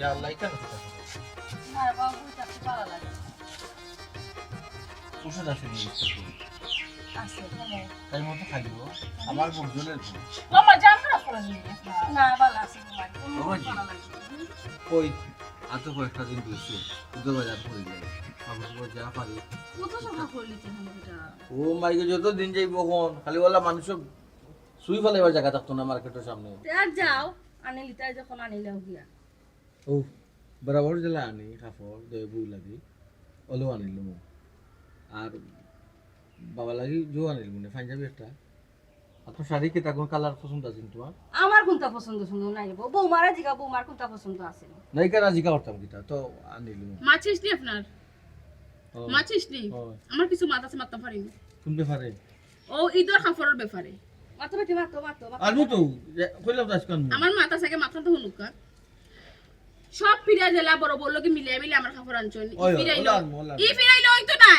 ইয়া আল্লাহ কেন না বাবু তাকে ভালো লাগে ওষুধ আছে আছে কেন তাই মতো খাই দিব আমার বুঝলেন মামা জান না করে না ভালো আছে তোমার ভালো লাগে ওই আতো কয়েকটা দিন দিয়েছে দুটো বাজার করে যায় আমার যা পারি কত সকাল করলি তুমি এটা ও মাইকে যত দিন যাইব কোন খালি বলা মানুষ সুই ফেলে এবার জায়গা থাকতো না মার্কেটের সামনে আর যাও আনিলি তাই যখন আনিলাও গিয়া ও বরাবর জেলা আনি কাপড় দই বই লাগি ওলো আনিলাম আর বাবা লাগি জো আনিলাম মানে পাঞ্জাবি একটা আপনার শাড়ি কি তখন কালার পছন্দ আছে তোমার আমার কোনটা পছন্দ শুনো নাই বৌমারা জিগা বৌমার কোনটা পছন্দ আছে নাই কেন জিকা করতাম কিটা তো আনিলাম মাছ ইসলি আপনার মাছ ইসলি আমার কিছু মাছ আছে মারতে পারিনি কোন ব্যাপারে ও ঈদের কাপড়ের ব্যাপারে মাতো বেটি মাতো মাতো আনু তো কইলাম তো আজকে আনবো আমার মাথা থেকে মাথা তো হুনুকা সব ফিরা জেলা বড় বড় লোকে মিলে মিলে আমার কাপড় আনছন ওই, ফিরাইলো ওলা, ই ফিরাইলো ওই তো না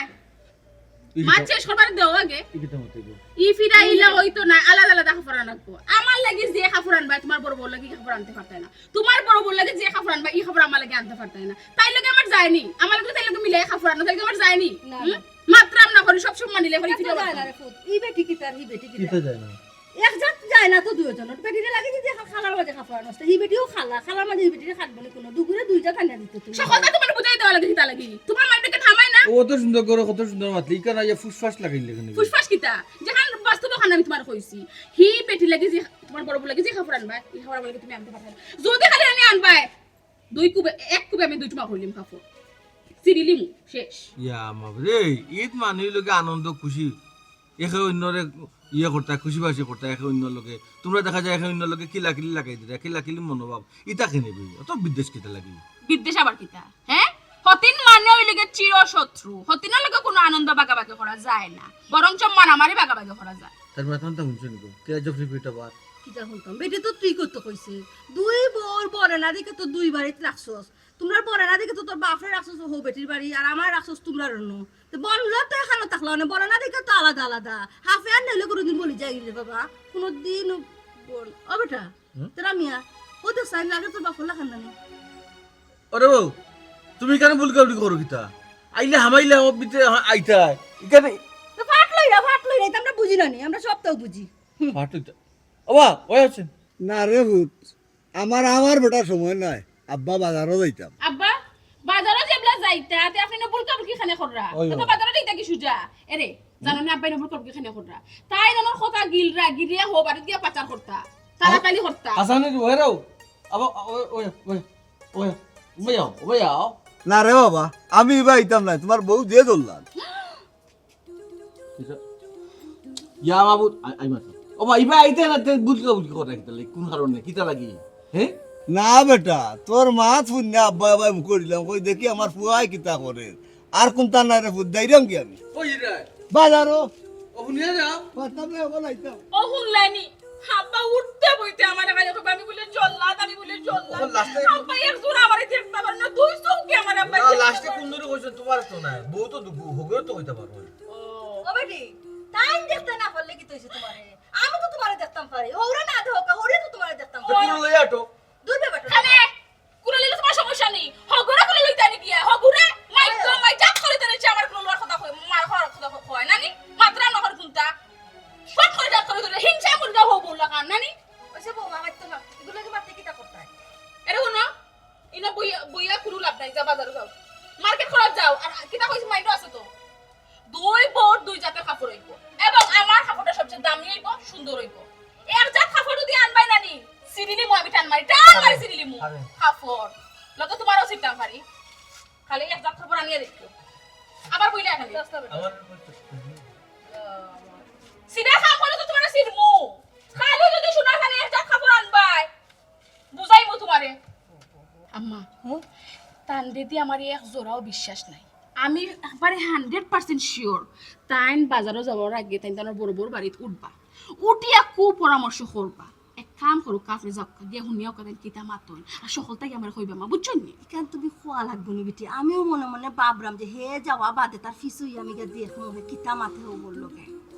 মাছ শেষ করবার দেও আগে ইকিটা মতে গো ই ফিরাইলো ওই তো না আলাদা আলাদা কাপড় আনবো আমার লাগি যে কাপড় আনবা তোমার বড় বড় লাগি কাপড় আনতে পারতাই না তোমার বড় বড় লাগি যে কাপড় আনবা ই কাপড় আমার লাগি আনতে পারতাই না তাই লাগে আমার যায়নি আমার লাগে তাই লাগে মিলে কাপড় আনতে তাই লাগে আমার যায়নি না, হুম? মাত্র আমরা করি সব সময় মানিলে করি ফিরে যায় না রে ফুট ই বেটি কি তার হি বেটি কি কিতে যায় না এক জাত যায় না তো দুইজন বেটিরে লাগে যে খালার মাঝে খাফা নষ্ট হি বেটিও খালার মাঝে হি বেটিরে খাটবো না কোনো দুগুরে দুইটা কান্না দিতে তুমি সকলটা তোমার বুঝাই দেওয়া লাগে হিতা লাগি তোমার মাইন্ডকে থামাই না ও তো সুন্দর করে কত সুন্দর মাতলি কেন ইয়া ফুসফাস লাগাইলে কেন ফুসফাস কিতা যেখান বাস্তব খান আমি তোমার কইছি হি বেটি লাগি যে তোমার বড় বড় লাগি যে কাপড় আনবা এই কাপড় লাগি তুমি আনতে পারবে না যদি খালি আনি আনবা দুই কুবে এক কুবে আমি দুই টুমা কইলিম কাপড় সিরিলিম শেষ ইয়া মাবরে ঈদ মানে লগে আনন্দ খুশি একে অন্যরে ইয়ে করতা খুশি বাসি করতা একে অন্য লোকে তোমরা দেখা যায় একে অন্য লোকে কিলাকিলি লাগাই দিতা কিলাকিলি মনোভাব ইটা কেনে বই অত বিদ্বেষ কিতা লাগি বিদ্বেষ আবার কিতা হ্যাঁ হতিন মানে ওই লগে চির শত্রু হতিনের লগে কোনো আনন্দ বাগাবাগি করা যায় না বরং মারামারি বাগাবাগি করা যায় তার মাথান তো শুনছ নিকো কে জফরি পিটা বার কিটা শুনতাম বেটি তো তুই করতে কইছে দুই বোর বড় না দেখে তো দুই বাড়িতে রাখছস তোমরা বড় না দেখে তো তোর বাপরে রাখছস হো বেটির বাড়ি আর আমার রাখছস তোমরা রনো তো বনলো তো এখানে থাকলো না বড় না দেখে তো আলাদা আলাদা হাফে আর নইলে কোনোদিন বলি যাই রে বাবা কোনোদিন বল ও বেটা তোরা মিয়া ও তো সাইন লাগে তোর বাপর লাগান না আরে বউ তুমি কেন ভুল কাউরি করো কিতা আইলে হামাইলে আমার বিতে আইতা ইকানে তো ফাট লই রে আমরা বুঝি না নি আমরা সবটাও বুঝি ফাটুইতা ওবা ওই আছেন না রে ভূত আমার বেটার সময় নাই আব্বা বাজারও যাইতাম আব্বা বাজারে যেবলা যাইতা তে আপনি নবুল কাপড় কি খানে কররা ওই তো বাজারে যাইতা কি সুজা এরে জানো না আব্বাই নবুল কাপড় কি খানে কররা তাই জানো কথা গিলরা গিরিয়া হো বাড়ি দিয়া পাচার করতা তাড়াতাড়ি করতা আসানে ওহেরাও আবা ওই ওই ওই ওই ওয়াও ওয়াও না রে বাবা আমি বাইতাম না তোমার বউ দিয়ে ধরলাম ইয়া বাবু আই মাত ও ভাই ইবা আইতে না তে বুলকা বুলকা করে কিতা লাগি কোন কারণে কিতা লাগি হ্যাঁ না বেটা তোর মা শুনে আব্বা আব্বা মুখ দিলাম কই দেখি আমার ফুয়াই কিতা করে আর কোনটা না রে ফুট দাইরাম কি আমি কই রে বাজারও ও শুনিয়া যাও পারতাম না বলাইতাম ও হুনলানি আব্বা উঠতে বইতে আমার কাছে তো আমি বলে জল্লাদ আমি বলে জল্লাদ ও লাস্টে আব্বা এক জোর আমারে দেখতে পার না দুই চৌকি আমার আব্বা না লাস্টে কোন দূরে কইছ তোমার তো না বউ তো হগেও তো হইতা পারো ও বেটি টাইম দেখতে না পারলে কি তৈছে তোমারে আমি তো তোমারে দেখতাম পারি ওরা না দেখো ওরে তো তোমারে দেখতাম তো পারি কোন লই আটো দূর বে বেটা খানে কুড়া লিলে তোমার সমস্যা নেই হগুরা কুড়া লইতা নি দিয়া হগুরা মাই তো মাই জাত করে দেনে আমার কোন লোর কথা কই মার হওয়ার কথা কই নানি মাত্র না করে কুনতা সব করে জাত করে দেনে হিংসা মুরগা হবো লাগা নানি ওইসব বউ আমার তো না এগুলো কি মারতে কিটা করতে হয় এরে হনো ইনা বইয়া বইয়া কুরু লাভ নাই যা বাজারে যাও মার্কেট করা যাও আর কিটা কইছ মাইন্ড আছে তো দুই বোর দুই জাতের কাপড় হইব এবং আমার কাপড়টা সবচেয়ে দামি হইব সুন্দর হইব এক জাত কাপড় যদি আনবাই নানি সিরিলি মই আমি টান মারি সিরিলি মু আরে। কাপড় লগে তোমারও সিটাম পারি খালি এক জাত কাপড় আনিয়ে দেখো আবার বইলা খালি আমার সিধা কাম করলে তো তোমার সিরমু খালি যদি সোনা খালি এক জাত কাপড় আনবাই বুঝাইমু তোমারে আম্মা তান দিদি আমার এক জোড়াও বিশ্বাস নাই আমি একবারে 100% শিওর তাইন বাজারে যাওয়ার আগে তাইন তার বড় বড় বাড়িতে উঠবা উঠিয়া কু পরামর্শ করবা এক কাম করো কাফরে যাও দিয়ে শুনিয়াও কথা কিতা মাতন আর সকলটাই আমার কইবা মা বুঝছো নি কেন তুমি খোয়া লাগবো নি বেটি আমিও মনে মনে ভাবলাম যে হে যাওয়া বাদে তার ফিসুই আমি গিয়ে দেখবো কিতা মাথে হো বললো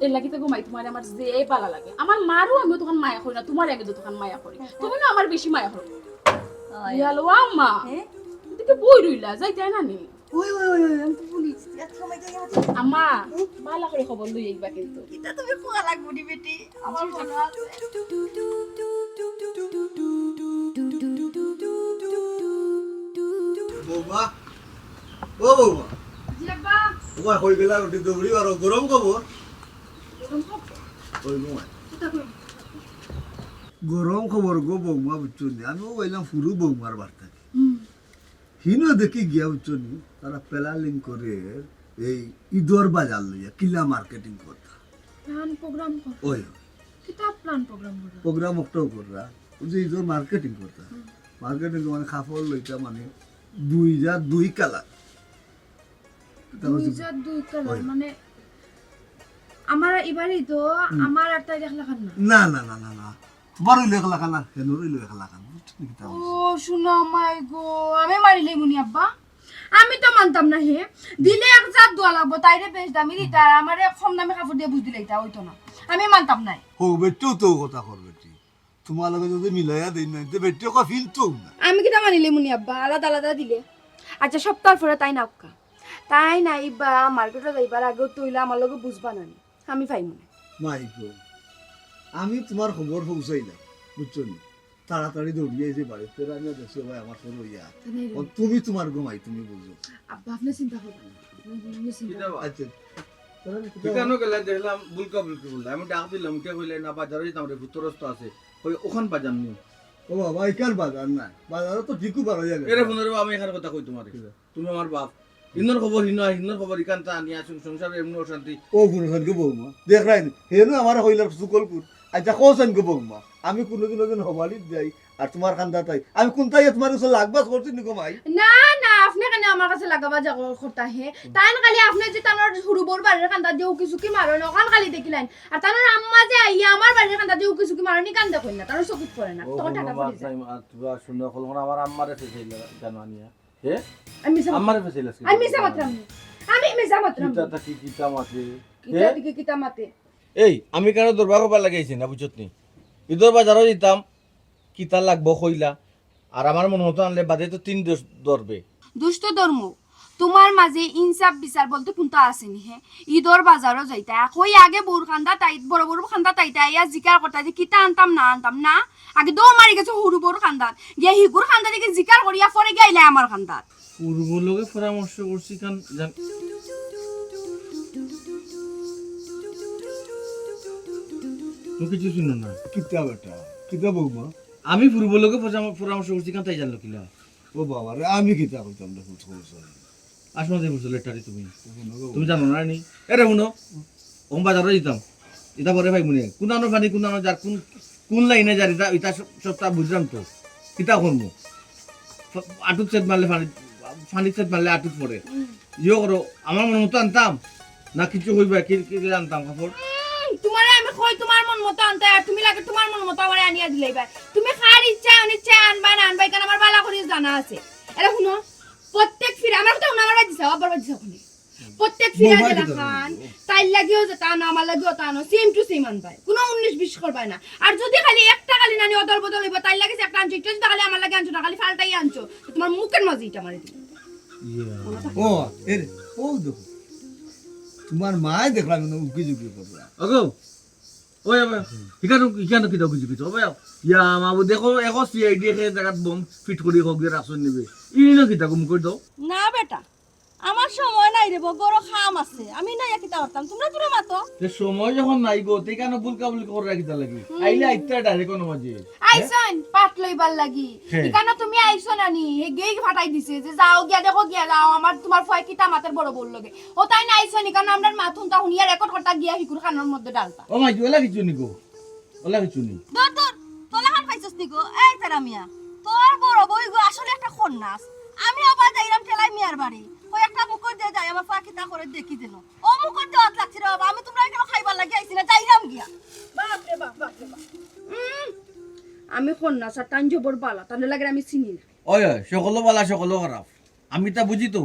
এর লাগিতে ঘুমাই তোমার আমার যে ভালো লাগে আমার মারও আমি তখন মায়া করি না তোমার আগে তো তখন মায়া করি তুমি না আমার বেশি মায়া করো হ্যালো আম্মা এদিকে বই রইলা যাইতে না নি ওই ওই ওই ওই, আমি তো পুলিশ এত সময় যাই আম্মা ভালো করে খবর লই আইবা কিন্তু এটা তুমি খোয়া লাগবো নি বেটি আমার মনে আছে বৌমা ও বৌমা জি আব্বা তোমার হয়ে গেলা রুটি দৌড়ি আর গরম খবর ওই বৌমা গরম খবর গো বৌমা বুঝছো নি আমিও বললাম ফুরু বৌমার বার্তা হিনো দেখি গিয়া বুঝছো নি তারা প্ল্যানিং করে এই ঈদর বাজার লইয়া কিলা মার্কেটিং করতা প্ল্যান প্রোগ্রাম কর ওই কিতাব প্ল্যান প্রোগ্রাম কর প্রোগ্রাম একটাও কররা ওই যে ঈদর মার্কেটিং করতা মার্কেটিং মানে কাপড় লইতা মানে দুই কালার দুই কালার মানে আমার এবারই তো আমার একটা দেখলা খান না না না না না না তোমার ওই লেখা লেখা না হেনুর ওই লেখা লেখা না ও শুনো মাই গো আমি মারিলে মুনি আব্বা আমি তো মানতাম না হে দিলে এক জাত দোয়া লাগবো তাইরে বেশ দামি দিতা আর আমারে কম দামে কাপড় দিয়ে বুঝ দিলে এটা হইতো না আমি মানতাম নাই হো বেটিও তো কথা কর বেটি তোমার লগে যদি মিলাইয়া দেই না তে বেটিও কা ফিল তো না আমি কিটা মানিলে মুনি আব্বা আলাদা আলাদা দিলে আচ্ছা সপ্তাহ পরে তাই নাউকা তাই নাই বা মার্কেটে যাইবার আগেও তৈলা আমার লগে বুঝবা না আমি পাই মনে মাইকো আমি তোমার খবর পৌঁছাইলাম বুঝছো নি তাড়াতাড়ি দৌড়িয়ে যে বাড়িতে আমি দেখছি ভাই আমার ফোন হইয়া তুমি তোমার ঘুমাই তুমি বুঝো আব্বা আপনি চিন্তা করবেন না আপনি চিন্তা আচ্ছা ঠিকানো গেলে দেখলাম বুলকা বুলকি বললে আমি ডাক দিলাম উঠে কইলে না বাজারে যেতাম রে ভুতরস্ত আছে ওই ওখান বাজার নি ও বাবা এখান বাজার নাই বাজারে তো ঠিকই বার হইয়া এরে ফোনের আমি এখানে কথা কই তোমার তুমি আমার বাপ হিন্দর খবর হিন্দর খবর ইকান্তা আনিয়া সংসার এমনি অশান্তি ও গুণসান গো বৌমা দেখ রাই হেনু আমার হইলার সুকলপুর আচ্ছা কোসান গো বৌমা আমি কোনোদিন হবালি যাই আর তোমার খান্দা তাই আমি কোনটাই তোমার কাছে লাগবাস করছি নি গো মাই না না আপনি কেন আমার কাছে লাগাবা যাবো করতা হে তাই খালি আপনি যে তানোর হুরুবর বাড়ির কান্দা দিয়ে উকি সুকি মারো না ওখান খালি দেখিলেন আর তানোর আম্মা যে আইয়া আমার বাড়ির কান্দা দিয়ে উকি সুকি মারো নি কান্দা কই না তানোর চকুত পড়ে না তখন টাকা পড়ে যায় শুনে কল আমার আম্মারে ফেসাইল জানো আনিয়া হে আমি মিছা আম্মারে ফেসাইল আমি মিছা মাত্রাম আমি মিছা মাত্রাম কিটা কি কিটা মাতে কিটা দিকে কিটা মাতে এই আমি কেন দরবার করবার লাগাইছি না বুঝত নি ঈদর বাজারও যেতাম কিতা লাগবো কইলা আর আমার মন মতো আনলে বাদে তো 3 দোষ ধরবে দুষ্ট ধর্ম তোমার মাঝে ইনসাফ বিচার বলতে কোনটা আসেনি হে ঈদর বাজারও যাইতা কই আগে বউর খান্দা তাই বড় বড় খান্দা তাইতা ইয়া জিকার করতা যে কিতা আনতাম না আগে দৌড় মারি গেছে হুরু বড় খান্দাত গিয়া হিগুর খান্দা দিকে জিকার করিয়া পরে গাইলে আমার খান্দাত পূর্ব লোকে পরামর্শ করছি কান তুমি কিছু শুনো না কিতা বেটা কিতা বৌমা আমি পূর্ব লোকে পরামর্শ করছি কান তাই জানলো কিলা ও বাবা রে আমি কিতা কইতাম না ফুট কইছাই আসমান যে বুঝছো লেটারি তুমি জানো না নি এরে শুনো ওম বাজারে যেতাম এটা পরে ভাই মনে কোন আনো ফানি কোন আনো যার কোন লাইনে যার এটা সবটা বুঝলাম তো কিতা করবো আটুক সেট মারলে ফানি সেট মারলে আটুক পরে ইয়ে করো আমার মন মতো আনতাম না কিছু হইবা কি আনতাম কাপড় তোমারে আমি কই তোমার মন মতো আনতে আর তুমি লাগে তোমার মন মতো আমারে আনিয়া দিলেই ভাই তুমি খার ইচ্ছা অনিচ্ছা আনবা না আনবাই কেন আমার বালা করে জানা আছে এরা শুনো প্রত্যেক ফিরে আমার কথা আমার বাড়ি যাও আবার বাড়ি যাও প্রত্যেক ফিরে যেটা খান তাই লাগিও যেটা আনো আমার লাগিও তা আনো সেম টু সেম আনবাই কোনো 19-20 করবাই না আর যদি খালি একটা খালি নানি অদল বদল হইব তাই লাগে একটা আনছো একটু যদি খালি আমার লাগে আনছো না খালি ফালটাই আনছো তোমার মুখের মাঝে এটা মারি দিই ও এর ও দেখো তোমার মাই দেখলাম না উকি ঝুঁকি করলা ওগো ওই ইখানো কিতা বুঝি কিছু ওই ইয়া মাবু দেখো এখন সিআইডি এর জায়গা বম ফিট করি হোক দিয়ে রাখছন নেবে ইনো কিতা কম কই দাও না বেটা আমার সময় নাই রে বড় খাম আছে আমি নাই কিতা করতাম তোমরা মাতো তে সময় যখন নাই গো তে কেন বুলকা বুলকা করে রাখিতা লাগি আইলা ইত্তা ডাইরেক্ট কোন মাঝে আইছন পাট লইবার লাগি এখানে তুমি আইছো নানি হে গেই ফাটাই দিছে যে যাও গিয়া দেখো গিয়া যাও আমার তোমার ফয় কিতা মাতের বড় বল লগে ও তাই না আইছো নি কারণ আমরা মাথুনটা হুনিয়া রেকর্ড করতা গিয়া হিকুর খানের মধ্যে ডালতা ও মাই ওলা কিছু নি গো ওলা কিছু নি দর তোলা খান পাইছস নি গো এই তারা মিয়া তোর বড় বই গো আসলে একটা খন্নাস আমি আবার যাইরাম ঠেলাই মিয়ার বাড়ি ওই একটা মুকুট দিয়ে যাই আমার ফাকিতা করে দেখি দিল ও মুকুট দেওয়াত লাগছে রে বাবা আমি তোমরা এখানে খাইবার লাগি আইছি না যাইরাম গিয়া বাপ রে বাপ আমি কন্যা স্যার টান জবর বালা তাহলে লাগে আমি চিনি না ওই সকলো বালা সকলো খারাপ আমি তা বুঝি তো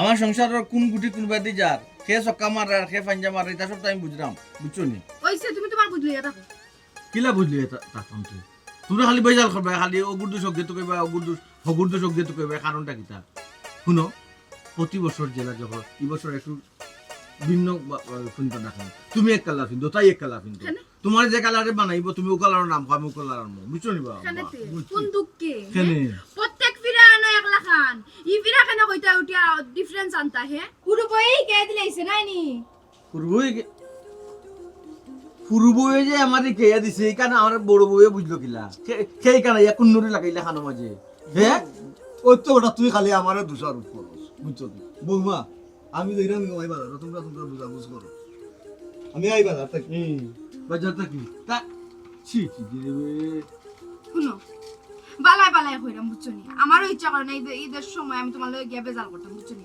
আমার সংসারের কোন গুটি কোন বাদি যার খে সক্কা মার আর খে পাঞ্জা মার এটা সব আমি বুঝলাম বুঝছো নি ওইসে তুমি তোমার বুঝলি এটা কিলা বুঝলি এটা তখন তুই তোমরা খালি বেজাল করবে, খালি অগুর্দু শব্দে তো কইবা, হগুর্দু শব্দে তো কইবা, কারণটা কিতা শুনো। প্রতি বছর জেলা যখন এই বছর একটু ভিন্ন ফিনতো দেখেন, তুমি এক কালার ফিনতো, তাই এক কালার ফিনতো। তোমার যে কালারে বানাইব তুমি ও কালারের নাম আমি ও কালার নাম, বুঝছো নি বাবা? কোন দুঃখে কেনে প্রত্যেক ফিরা না একলা খান ই ফিরা কেন কইতা উঠিয়া ডিফারেন্স আনতা হে পুরো বই কে দিলাইছে নাইনি ফুরবই যে আমারে কে দিছে, এই কারণে আমার বড় বউয়ে বুঝলো কিলা, সেই কারণে এখন নুরি লাগাইলে খানো মাঝে। হ্যাঁ ওই তো ওটা তুই খালি আমারে দোষারোপ করো, বুঝছো কি বৌমা? আমি তো এরকম আই বাজার, তোমরা বুঝাবুঝ করো। আমি আই বাজার থাকি, বাজারটা কি তা ছি ছি দিবে। শুনো বালাই বালাই কইরাম বুঝছো নি, আমারও ইচ্ছা করে না ঈদের সময় আমি তোমার লগে গিয়া বেজাল করতাম, বুঝছো নি?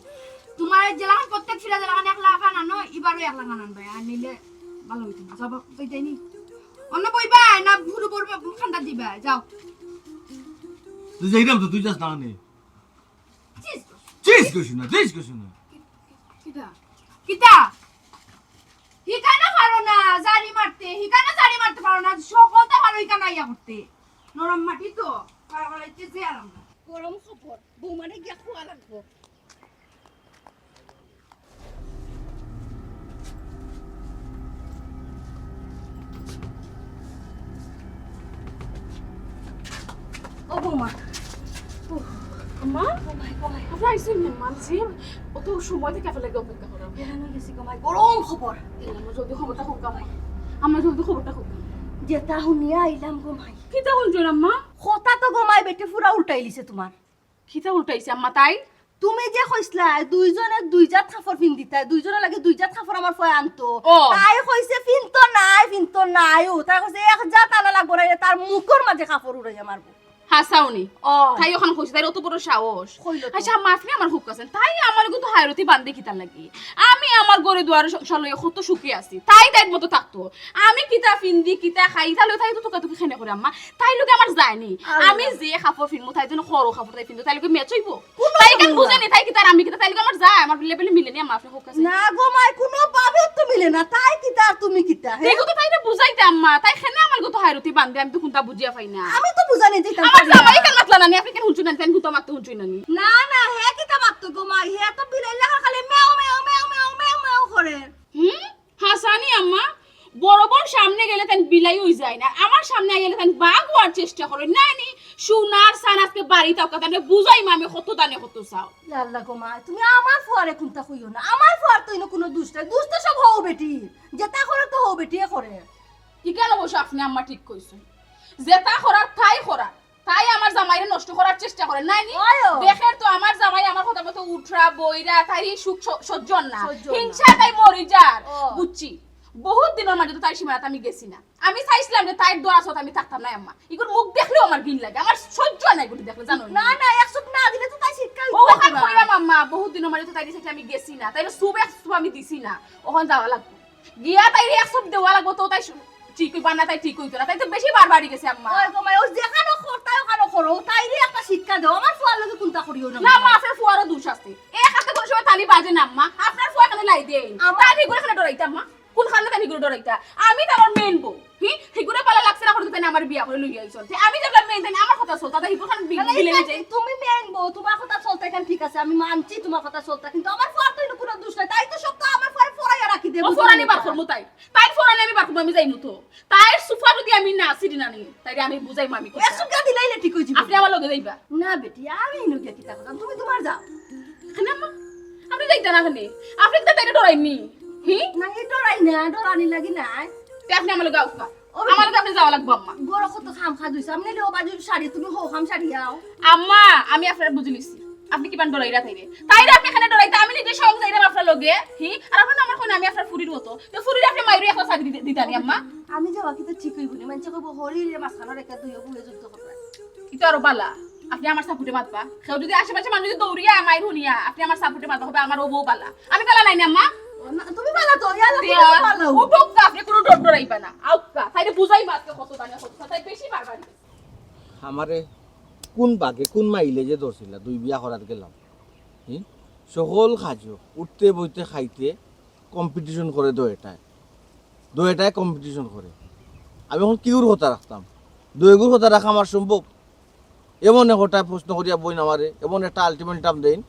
তোমার জেলা প্রত্যেক ফিরা জেলা একলা খান আনো, এবারও একলা খান আনবে, আর নিলে ভালো হইতো না। যাবো কইতাই নি অন্য বইবা না ভুরু পড়বে খান্ডা দিবা, যাও। তুই যাইরাম তো, তুই যাস না নে চিজ কইছ না, চিজ কইছ না। কিটা কিটা হিকানা পারো না জারি মারতে, হিকানা জারি মারতে পারো না, সকলটা পারো হিকানা ইয়া করতে। নরম মাটি তো পারাইতে যে আরাম না। গরম খবর বৌমানে গিয়া খোয়া লাগবো। ও বৌমা আম্মা আপনি আইসেন মানছি অত সময় থেকে আপনার লাগে অপেক্ষা করা। কেন গেছি গমাই গরম খবর। আমরা জলদি খবরটা হোক আমরা জলদি খবরটা হোক। যেটা শুনিয়া আইলাম গমাই। কিতা শুনছেন আম্মা? কথা তো গমাই বেটে পুরা উল্টাই লিছে তোমার। কিতা উল্টাইছে আম্মা? তাই তুমি যে কইছলা দুইজনে দুইজাত খাফর পিন দিতা, দুইজনে লাগে দুইজাত খাফর আমার ফয় আনতো, ও। তাই কইছে পিনতো নাই ও, তাই কইছে এক জাত আনা লাগবো না, তার মুখের মাঝে খাফর উড়াইয়া মারবো। হাসাওনি ও তাই ওখানে কইছে তাই অত বড় সাহস। কইলো তো। আচ্ছা আম্মা আপনি আমার হুক আছেন, তাই আমার কিন্তু হায়রতি বান্ধে কিতা লাগি। আমি আমার গরে দুয়ারে সলয়ে কত সুখী আছি, তাই তাই মতো থাকতো। আমি কিতা ফিন্দি কিতা খাই তাহলে তাই তো তোকা তোকে খেনে করে আম্মা, তাই লোকে আমার যায়নি। আমি যে খাফর ফিনমু তাই জন্য খরো খাফর তাই ফিনতো, তাই লোকে মেচইব, তাই কেন বুঝেনি তাই কিতা আমি কিতা, তাই লোকে আমার যায়, আমার লেভেলে মিলেনি আম্মা আপনি হুক আছে না গমাই কোনো ভাবে তো মিলে না, তাই কিতা আর তুমি কিতা। দেখো তো তাইটা বুঝাইতে আম্মা, তাই খেনে আমার গতো হায়রতি বান্ধে, আমি তো কোনটা বুঝিয়া পাই না। আমি তো বুঝানি দিতাম আমার জামাই কেন মাতলা নানি, আপনি কেন হুঁচুন নানি, হুঁতো মারতে হুঁচুই নানি। না না হে কিতা মারতো গমাই, হে তো বিলাই খালি মেও মেও মেও মেও মেও মেও করে। হাসানি আম্মা বরাবর সামনে গেলে তাই বিলাই হই যায় না, আমার সামনে গেলে তাই বাঘ হওয়ার চেষ্টা করে। নানি সোনার সান আজকে বাড়ি তাও কথা বুঝাই মা আমি কত দানে কত চাও। আল্লাহ গমাই তুমি আমার ফুয়ারে কোনটা কইও না, আমার ফুয়ার তো ইনো কোনো দুষ্ট নাই, দুষ্ট সব হও বেটি, যেটা করে তো হও বেটিয়ে করে। ঠিক আছে অবশ্য আপনি আম্মা ঠিক কইছেন, যেটা করার তাই করা, তাই আমার জামাইরে নষ্ট করার চেষ্টা করে। নানি ওয়ো। দেখের তো আমার জামাই আমার কথা মতো উঠরা বইরা তাই সুখ সহ্য না, সহ্য না। হিংসা তাই মরি যার। ও। বুঝছি বহুত দিনের মাঝে তো তাই সীমানাত আমি গেছি না, আমি চাইছিলাম যে তাই দোয়া সত আমি থাকতাম না আম্মা, এগুলো মুখ দেখলেও আমার ঘিন লাগে, আমার সহ্য নাই গুটি দেখলে জানো না না একসুপ না দিলে তো তাই শিক্ষা ও ওখান কইরাম আম্মা বহুত দিনের মাঝে তো তাই দিছে আমি গেছি না, তাই সুব এক সুব আমি দিছি না, ওখান যাওয়া লাগবে গিয়া তাই এক সুব দেওয়া লাগবো, তো তাই ঠিক হইবা না, তাই ঠিক হইতো না, তাই তো বেশি বারবারই গেছে আম্মা। ওই গমাই ও যেখানে করতাই ওখানে করো, তাইরে একটা শিক্ষা দাও, আমার ফুয়ার লগে কোনটা করিও না। না মা আপনার ফুয়ারও দোষ আছে, এক হাতে কোন সময় তালি বাজে না আম্মা, আপনার ফুয়া এখানে লাই দেন তাই ফিগুরে এখানে ডরাইতা আম্মা, কোন খানে তাই ফিগুরে ডরাইতা, আমি তো আমার মেন বউ ফিগুরে পালা লাগছে না করতে তাই আমার বিয়া করে লইয়া আইছন, আমি যেটা মেন তাই আমার কথা চলতা, তাই ফিগুরে বিলে যাই। তুমি মেন বউ, তোমার কথা চলতে কেন ঠিক আছে, আমি মানছি তোমার কথা চলতে, কিন্তু আমার ফুয়ার তো ইনো কোনো দোষ নাই, তাই তো সব তো আমার ফুয়ার ফরাইয়া রাখি দেব। ও ফোরানি বার করমু তাই তাই ফোরানি আমি বার করমু, আমি যাইমু তো তাই সুফা যদি আমি না সিডি না নি তাই আমি বুঝাই মামি কথা। একসুপ গা দিলাইলে ঠিক হই যাবে। আপনি আমার লগে যাইবা না বেটি আমি ইনো কে কিতা কথা, তুমি তোমার যাও। খানা আম্মা আপনি যাইতা না খানে, আপনি তো তাইরে ডরাইনি না এই ডরাই না, ডরানি লাগি না। তে আপনি আমার লগে আউকা, আমার লগে আপনি যাওয়া লাগবো আম্মা। বড় কত খাম খা দিছ, আমি লে ও বাজু শাড়ি, তুমি হো খাম শাড়ি আও। আম্মা আমি আপনার বুঝে নিছি, আপনি কি পান ডরাইরা তাইরে আপনি এখানে ডরাইতা, আমি নিজে সঙ্গ যাইরাম আপনার লগে আর আপনি আমার কোন আমি আপনার ফুরির মতো, তো ফুরির আপনি মাইরে একটা সাথে দিতানি আম্মা। আমি যাওয়া কি তো ঠিক হইব না, মানে কইব হরিরে মাছখানা রেখা দুইও বুয়ে যুদ্ধ করবে। কি তো আরো বালা আপনি আমার সাপোর্টে মাতবা, কেউ যদি আশেপাশে মানুষ যদি দৌড়িয়া মাইর হুনিয়া আপনি আমার সাপোর্টে মাতবা হবে, আমার ও বউ বালা, আমি বালা নাই না আম্মা। তুমি ভালো তো ইয়ালা ভালো। ও ঢোকা আপনি কোনো ডর ডরাইবা না, আউকা তাইরে বুঝাইবা আজকে কত দানে কত তাই বেশি বারবার। আমারে কোন বাগে কোন মাইলে যে ধরছিলা দুই বিয়া করার গেলাম, সকল খাজো উঠতে বইতে খাইতে কম্পিটিশন করে দোয়েটায় কম্পিটিশন করে, আমি এখন কিউর হতা রাখতাম দৈগুর কথা রাখা আমার সম্ভব? এমন একটা প্রশ্ন করিয়া বই নামারে, এমন একটা আলটিমেটাম দেন।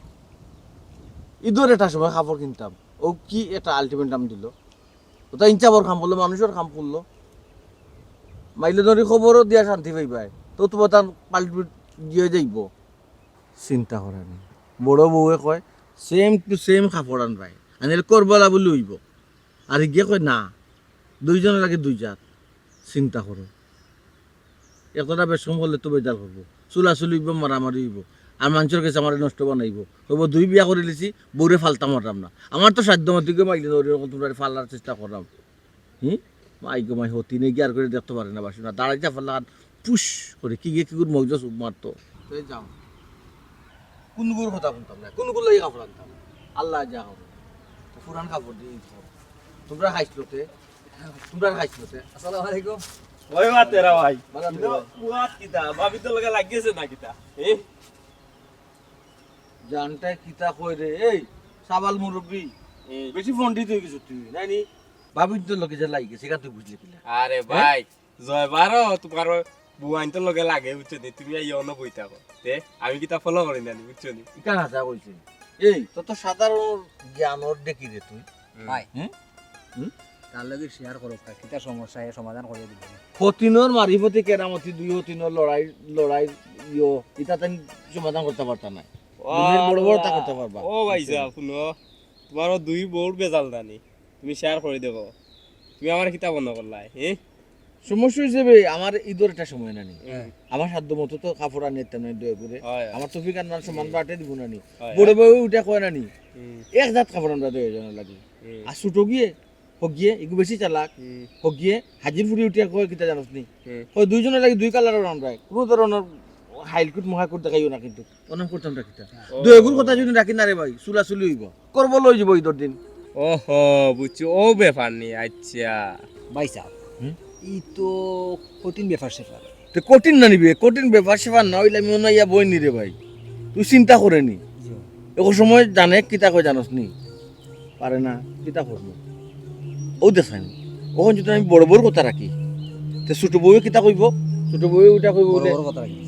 ঈদের একটা সময় কাপড় কিনতাম, ও কি একটা আলটিমেটাম দিল। ওটা ইনচাবর খাম করলো, মানুষের খাম করলো। মাইলে ধরি খবরও দিয়া শান্তি পাইবাই, তো তোমার তার পাল্টি দিয়ে যাইব। চিন্তা করে নি বড় বউয়ে কয় সেম টু সেম কাপড় আনবাই, আনিলে করবলা বলে হইব। আর গিয়ে কয় না, দুইজনের লাগে দুই জাত। চিন্তা করো, এতটা বেশম করলে তো বেজাল করবো, চুলাচুলি হইব, মারামারি হইব, আর মানুষের কাছে আমার নষ্ট বানাইব। হইব দুই বিয়া করে লিছি, বউরে ফালতাম মারতাম না। আমার তো সাধ্য মতিকে মাইলে ধরে তোমরা ফাল্লার চেষ্টা করলাম। মাইগো মাই হতি নেই গিয়ার করে দেখতে পারে না, বাসি না দাঁড়াইতে ফাল্লা পুশ করে কি গিয়ে কি করে মগজ মারতো। যাও কোন গুলোর কথা বলতাম না, কোন গুলো কাপড় আনতাম, আল্লাহ যা হবে পুরান কাপড় দিয়ে তোমরা খাইছিলতে, তোমরা খাইছিলতে। আসসালামু আলাইকুম। ওই মা তেরা ভাই বাজার পুয়াত কিতা ভাবি তো লগে লাগিয়েছে না কিতা জানটা কিতা কই রে, এই সাবাল মুরব্বি বেশি পণ্ডিত হয়ে গেছো তুই, নাইনি ভাবির তো লোকে যে লাগি গেছে, তুই বুঝলি কিনা? আরে ভাই জয়বারও তোমার বুয়াইন তো লগে লাগে বুঝছো নি, তুমি এই অন্য বই থাকো তে আমি কিতা ফলো করি না বুঝছো নি। ইকান হাজা কইছে এই তো সাধারণ জ্ঞানর দেখি রে তুই ভাই হুম তার লগে শেয়ার করো কিতা সমস্যা এ সমাধান করে দিব। ফতিনর মারিফতি কেরামতি দুই হতিনর লড়াই লড়াই ইয়ো ইতা তাই সমাধান করতে পারতা না, দুনিয়ার বড় বড় তা করতে পারবা। ও ভাই সাহেব শুনো, তোমারও দুই বউর বেজাল জানি, তুমি শেয়ার করে দেবো। তুমি আমার কিতা বন্ধ করলাই সমস্যা হিসেবে আমার ঈদের একটা সময় নানি, আমার সাধ্য মতো তো কাপড় আনি নিতাম না দয়া করে, আমার তো ফিকার মান সমান বাটে দিব নানি। বড় বউ উঠে কয় নানি এক জাত কাপড় আমরা দয়া জানা লাগে। আর ছোট গিয়ে হোক গিয়ে একটু বেশি চালাক হোক গিয়ে হাজির ফুড়ি উঠিয়া কয় কিতা জানোস নি, কয় দুইজনের লাগে দুই কালারের রান্ধায়, কোনো ধরনের হাইলকুট মহাকুট দেখাইও না। কিন্তু অনাম করতাম রাখিতা দয়াগুর কথা যদি রাখি না রে ভাই, চুলা চুলি হইব, করব লই যাব ঈদের দিন। ওহো বুঝছি, ও ব্যাপার নি। আচ্ছা ভাই সাহেব ই তো কঠিন ব্যাপার সেপার। তো কঠিন না নিবে, কঠিন ব্যাপার সেপার না হইলে আমি অন্য ইয়া বই নি রে ভাই, তুই চিন্তা করে নি। এখন সময় জানে কিতা কয় জানোস নি, পারে না কিতা করবো ও দেখাই নি। ওখান যদি আমি বড় বড় কথা রাখি, তো ছোট বউয়ে কিতা কইব, ছোট বউয়ে ওইটা কইব বলে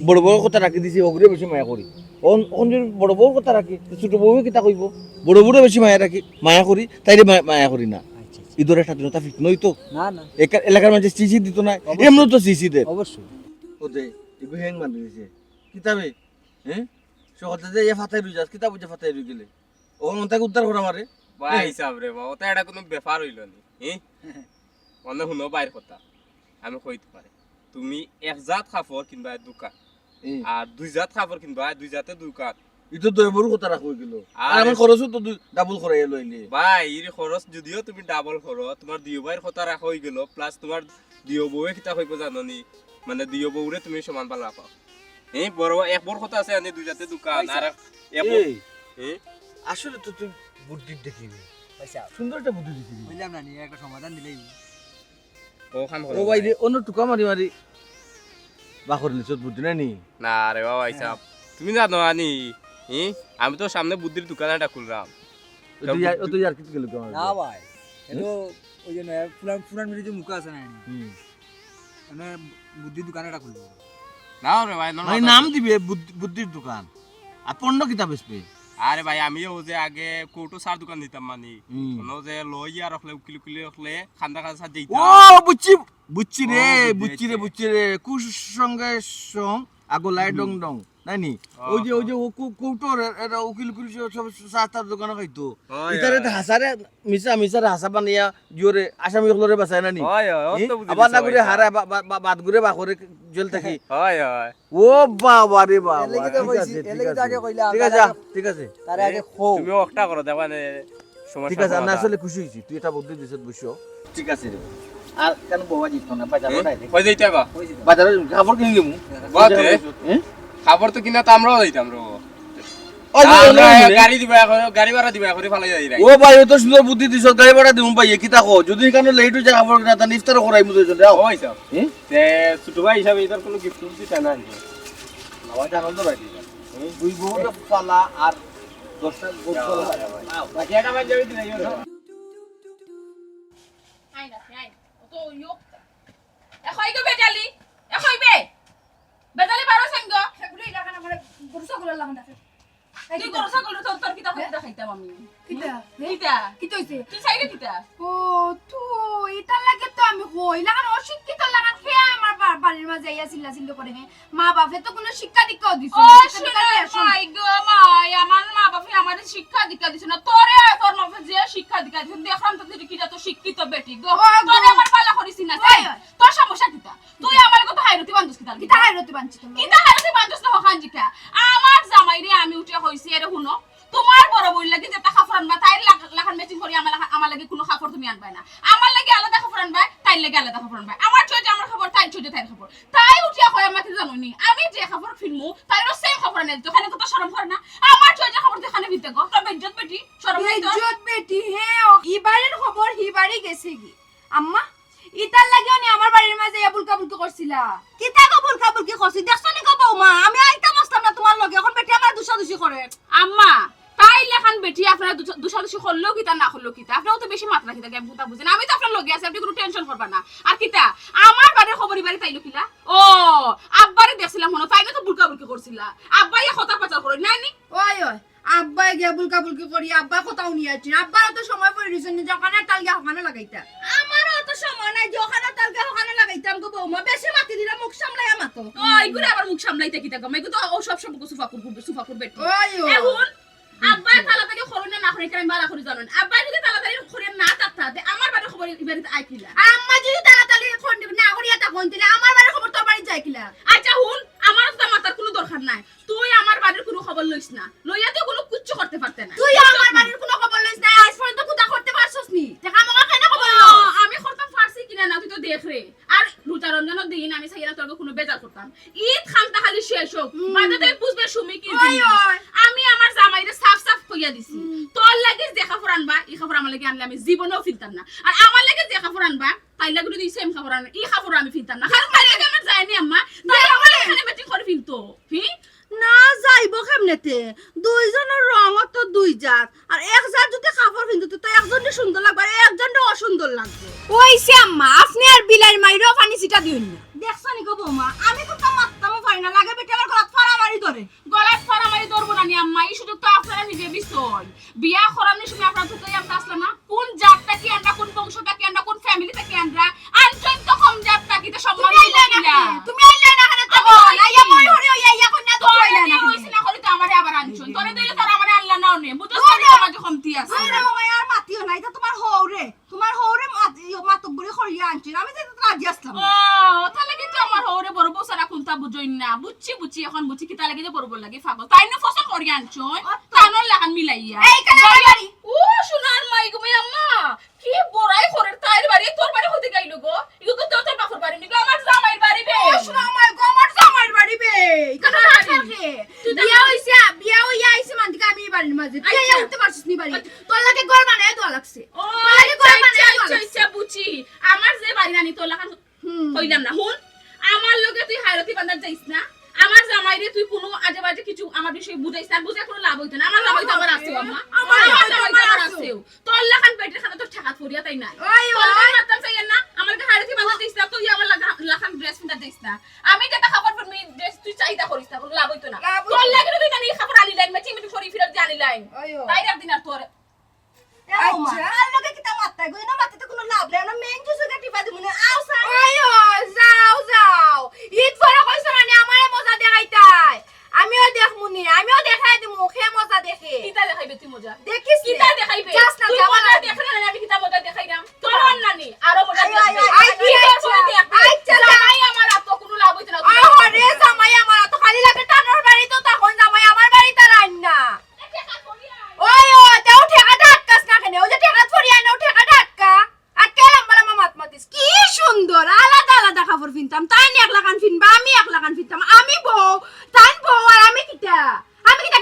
বড় বড় কথা রাখি দিছি, ওগুলো বেশি মায়া করি। ওখান যদি বড় বড় কথা রাখি, ছোট বউয়ে কিতা কইব, বড় বড় বেশি মায়া রাখি, মায়া করি তাইলে মায়া করি না। ঈদের একটা দিন তা ফিট নই তো, না না এলাকার মানুষ চিচি দিত না, এমন তো চিচি দে অবশ্যই। ওদে এগু হ্যাং মান দিছে কিতাবে সকালতে যে এ ফাতাই রই যাস, কিতাব যে ফাতাই রই গেলে ওখান তাকে উদ্ধার করা মারে। ভাই সাহেব রে বাবা, ওটা এটা কোনো ব্যাপার হইল নি। অন্য শুনো বাইর কথা আমি কইতে পারি, তুমি এক জাত কাপড় কিনবা দোকান, আর দুই জাত কাপড় কিনবা দুই জাতে দোকান। ইতো তো বড় কথা রাখ হই গেল, আর আরে আমার খরচও তো ডাবল করাই লইলে। ভাই এর খরচ যদিও তুমি ডাবল করো, তোমার দুই ভাইয়ের কথা রাখা হয়ে গেল, প্লাস তোমার দুই বউয়ে কিতা হইব জানো নি, মানে দুই বউরে তুমি সমান পালা পাও। বড় এক বড় কথা আছে আনি দুই জাতে দোকান, আর আসলে তো তুই বুদ্ধি দেখিবি, ভাই সাহেব সুন্দর একটা বুদ্ধি দেখিবি। বললাম না নি একটা সমাধান দিলেই ওখান ও ভাই রে অন্য টুকা মারি মারি বাখর নিচত বুদ্ধি না নি। না রে বাবা সাহেব, তুমি জানো আনি আমি তো সামনে বুদ্ধির দোকান একটা খুললাম। ও তো ইয়ার কিছু গেল কেমন না ভাই এতো ওই যে পুরান পুরান মিলি যে মুখ আছে না মানে বুদ্ধি দোকান একটা খুলবো। না রে ভাই ভাই নাম দিবে বুদ্ধির দোকান, আর পণ্য কিতাব বেচবে। আরে ভাই আমিও যে আগে কোটো সার দোকান দিতাম মানে কোনো যে লইয়া রাখলে উকিল উকিল রাখলে খান্দা খান্দা সার ও দিতাম। বুঝছি বুঝছি রে ও, বুঝছি রে বুঝছি রে কুশ সঙ্গে সং আগো লাই ডং ডং নাইনি ওই যে ও কৌটোর এটা উকিল উকিল সব সাস্তার দোকানে খাইতো ইতারে হাসারে মিছা মিছা হাসা বানিয়া জোরে আসামি হলরে বাঁচায় নানি। হয় হয় তো বুঝি আবার না করে হারা বাদ ঘুরে বাখরে জেল থাকি। হয় হয় ও বাবা রে বাবা, এলেগে তো কইছি, এলেগে তো আগে কইলা, ঠিক আছে ঠিক আছে তারে আগে খো। তুমি একটা করো দেখবা না সমস্যা। ঠিক আছে, আমি আসলে খুশি হইছি তুই এটা বুদ্ধি দিছিস বুঝছো। ঠিক আছে রে, আর কেন বাবা জিত না বাজারে নাই কই যাইতে বা বাজারে খাবার কিনে দিমু বাতে হ্যাঁ খাবার তো কিনা তো আমরাও যাইতাম রো। ওই যে গাড়ি দিবা এখন, গাড়ি ভাড়া দিবা এখন ফালাই যাই রাই। ও ভাই ও তো সুন্দর বুদ্ধি দিছ, গাড়ি ভাড়া দিমু ভাই কি তা কো যদি কানো লেট হই যায় খাবার কিনা তা ইফতার করাই মুদে চলে যাও। ওই সব তে ছোট ভাই হিসাবে এটার কোনো গিফট দিতে না নি বাবা জানো তো ভাই দুই বউর পালা আর 10টা গোল পালা বাকি একটা বাজ যাবে দিলাই আই না আই তো ইয়োক এখন কই বেটালি এখন কই বে লাগান দেখে তুই গরু ছাগল তোর কিতা কিতা খাইতাম আমি কিতা কিতা কি কইছে তুই চাইলে কিতা ও তুই এটা লাগে তো আমি কই লাগান অশিক্ষিত লাগান খেয়ে আমার বাড়ির মাঝে ইয়া চিল্লা চিল্লা করে হে মা বাপে তো কোনো শিক্ষা দীক্ষাও দিছে ও না মাই গো মাই আমার মা বাপে আমাদের শিক্ষা দীক্ষা দিছে না তোরে তোর মা বাপে যে শিক্ষা দীক্ষা দিছে দেখলাম তো তুই কিটা তো শিক্ষিত বেটি গো তোরে আমার পালা করিস না তোর সমস্যা কিটা তুই আমার কত হাইরতি বান্ধুস কিটা কিতা হাইরতি বানছি তো কিটা হাইরতি বান্ধুস না হখান জিকা আমার জামাই রে আমি উঠে কইছি এরে শুনো তোমার বড় বই লাগি যেটা কাপড় আনবা তাই লাখান ম্যাচিং করি আমার লাগি কোনো কাপড় তুমি আনবা না আমার লাগি আলাদা কাপড় আনবা তাই লাগি আলাদা কাপড় আনবা আমার চোজে আমার কাপড় তাই চোজে তাই কাপড় তাই উঠিয়া কই আমাকে জানোনি আমি যে কাপড় কিনমু তাইরও সেম কাপড় আনে তো খানে কত শরম করে না আমার চোজে কাপড় দেখানে ভিতে গো তবে ইজ্জত বেটি শরম নাই তো ইজ্জত বেটি হে ইবারের খবর হিবারি গেছে কি আম্মা ইতার লাগিও নি আমার বাড়ির মাঝে ইয়া বুলকা বুলকা করছিলা কিতা গো বুলকা বুলকি করছি দেখছ নি গো বৌমা আমি আইতা মস্তাম না তোমার লগে এখন বেটি আমার দুষাদুষি করে আম্মা তাই লেখান বেটি আপনারা দুশাদুশি করলেও কিতা না করলেও কিতা আপনারাও তো বেশি মাত্রা কিতা গেম বুঝা বুঝেন আমি তো আপনার লগে আছি আপনি কোনো টেনশন করবা না আর কিতা আমার বাড়ির খবরই বাড়ি তাইলো কিলা ও আব্বারে দেখছিলাম মনে তাই না তো বুলকা বুলকি করছিলা আব্বাই কথা পাচার করে নাই নি ওই ওই আব্বাই গিয়া বুলকা বুলকি করি আব্বা কোথাও নিয়ে আসছি আব্বারও তো সময় পড়ে দিয়েছেন যখন তাল গিয়া ওখানে লাগাইতা আমারও তো সময় নাই যখন তাল গিয়া ওখানে লাগাইতাম গো বৌমা বেশি মাতি দিলে মুখ সামলাই আমাতো ওই গুলো আবার মুখ সামলাইতে কিতা গো মাইগো তো ও সব সুফা করবে ওই এখন আব্বাই তাড়াতাড়ি খরনে না করে আমি বালা করে জানেন আব্বাই যদি তাড়াতাড়ি খরে না থাকতে আমার বাড়ির খবর ইবারিতে আইকিলা আম্মা যদি তাড়াতাড়ি ফোন দিবে না করিয়া তা কোন দিলে আমার বাড়ির খবর তোর বাড়ি যাই কিলা আচ্ছা হুন আমার তো মাতার কোনো দরকার নাই তুই আমার বাড়ির কোনো খবর লইস না লইয়া তুই কোনো কিচ্ছু করতে পারতে না তুই আমার বাড়ির কোনো খবর লইস না আজ পর্যন্ত কুদা করতে পারছস নি দেখা মগা কেন খবর ও, লস আমি করতাম ফার্সি কিনা না তুই তো দেখ রে আর রোজা রমজানের দিন আমি সাইরা তোর কোনো বেজার করতাম ঈদ খামটা খালি শেষ হোক বাদে তুই বুঝবে সুমি কি ওই জিনিস। ওই আমি আমার জামাইরে সাফ সাফ কইয়া দিছি তোর লাগি যে কাপড় আনবা এই কাপড় আমার লাগি আনলে আমি জীবনেও ফিরতাম না আর আমার লাগি যে কাপড় আনবা তাই লাগি যদি সেম কাপড় আনে এই কাপড় আমি ফিরতাম না কারণ তাই লাগি আমার যায়নি আম্মা তাই আমার এখানে বেটি করে ফিরতো না যাইব কেমনেতে দুইজনের রং তো দুই জাত আর এক জাত যদি কাপড় পিনতে তো একজনের সুন্দর লাগবে আর একজনের অসুন্দর লাগবে ওইছে আম্মা আপনি আর বিলাই মাইরো পানি ছিটা দিউন না দেখছ নি গো বৌমা আমি তো মাত্তাম পারি না লাগে বেটি আমার গলাত ফাড়া মারি ধরে গলায় ফারামারি ধরবো না নি আম্মা এই সুযোগ তো আপনারা নিজে বিষয় বিয়া করার সময় আপনারা তো আমরা আসলে না কোন জাতটা কি আমরা কোন বংশটা কি আমরা কোন ফ্যামিলি থেকে আমরা আনছেন তো কম জাতটা কি তো সম্মান তুমি আইলে না কেন তো আইয়া মই হরি আইয়া কন্যা তো আইলা না হইছে না করি তো আমারে আবার আনছেন তোরে দিলে তোর আমারে আনলা না নে বুঝছ না আমার যে কমতি আছে আরে বাবা আর মাতিও না এটা তোমার হৌরে মাতব্বরি খড়িয়া আনছি আমি তো রাজি আসলাম ও তাহলে কিন্তু আমার হরে বড় বসারা কোনটা বুঝইন না বুঝছি এখন বুঝছি কি তাহলে যে বড় বড় লাগে পাগল তাই না ফসল করি আনছন তানর লাগান মিলাইয়া এই কানে বাড়ি ও সোনার মাই গো মাই আম্মা কি বড়াই খরের তাইর বাড়ি তোর বাড়ি হতে গাইলো গো ইগো তো তোর বাপর বাড়ি নিগো আমার জামাইর বাড়ি বে ও শোনা আমার জামাইর বাড়ি বে কথা থাকে বিয়া হইয়া আইছে মানতিকে আমি এই বাড়ির মাঝে তুই আইয়া উঠতে পারছিস নি বাড়ি তোর লাগে ঘর বানায় দোয়া লাগছে ও তোর লাগে ঘর বানায় দোয়া লাগছে আচ্ছা বুঝি আমার যে বাড়ি রানি তোর লাগান কইলাম না হুন আমার লগে তুই হায়রতি বান্দার যাইস না আমার জামাইরে তুই কোনো আজে বাজে কিছু আমার বিষয়ে বুঝাইছ না বুঝে কোনো লাভ হইতো না আমার লাভ হইতো আবার আসছে আম্মা আমার জামাই আবার আসছে তোর লাগান পেটের খানা তোর ঠাকা ফরিয়া তাই না ওই তোর মাতাম চাই না আমাকে হায়রতি বান্দার যাইস না তুই আমার লাগান ড্রেস পিন্দা যাইস না আমি যেটা খাবার পর আমি ড্রেস তুই চাইদা করিস না কোনো লাভ হইতো না তোর লাগে তুই না এই খাবার আনি লাইন মাছি আমি সরি ফিরত জানি লাইন তাই একদিন আর তোর আচ্ছা আর লগে কিতা মাত্তা গই না মাত্তাতে কোনো লাভ নাই না মেন জুসু গাটি বাদি মনে আও সা যাও ঈদ পরে কইছ না আমারে মজা দেখাইতাই আমিও দেখমুনি আমিও দেখাই দিমু মুখে মজা দেখে কিতা দেখাইবে তুই মজা দেখিস কিতা দেখাইবে যাস না তুই যাবা মজা না দেখাইলে না আমি কিতা মজা দেখাইরাম তোর অন্নানি আরো মজা আই, দেখবে আই, আচ্ছা, জামাই আমার আর তো কোনো লাভ হইতো না আরে জামাই আমার তো খালি লাগে টানোর বাড়ি তো তখন জামাই আমার বাড়ি তার আইন না ওই তাও ঠেকাটা আটকাস না কেন ওই যে ঠেকা ছড়িয়ে আনো ঠেকাটা আটকা লম্বা মাত মাতিস কি সুন্দর আলাদা আলাদা কাপড় কিনতাম তাই নি এক লাগান কিনবা আমি এক লাগান কিনতাম আমি বউ তাই বউ আর আমি কিটা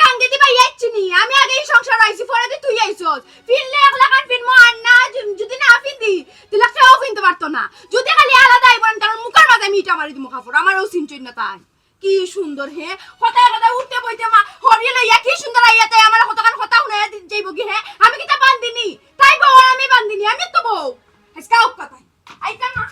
গাঙ্গে দিবা ইয়াচ্ছি নি আমি আগেই সংসার আইছি পরে তুই আইছস ফিরলে এক লাগান কিনমু আর না যদি না ফিদি তাহলে কেউ কিনতে পারতো না যদি খালি আলাদা আইবান কারণ মুখের মাঝে মিটা মারি দিমু কাপড় আমারও চিনছই না তাই কি সুন্দর হে কথায় কথায় উঠতে বইতে মা হরিয়ে লইয়া কি সুন্দর আইয়া তাই আমার কতক্ষণ কথা শুনে যাইব কি হে আমি কিটা বান্দিনি তাই বউ আর আমি বান্দিনি আমি তো বউ আজকে আউক কথা আইতা না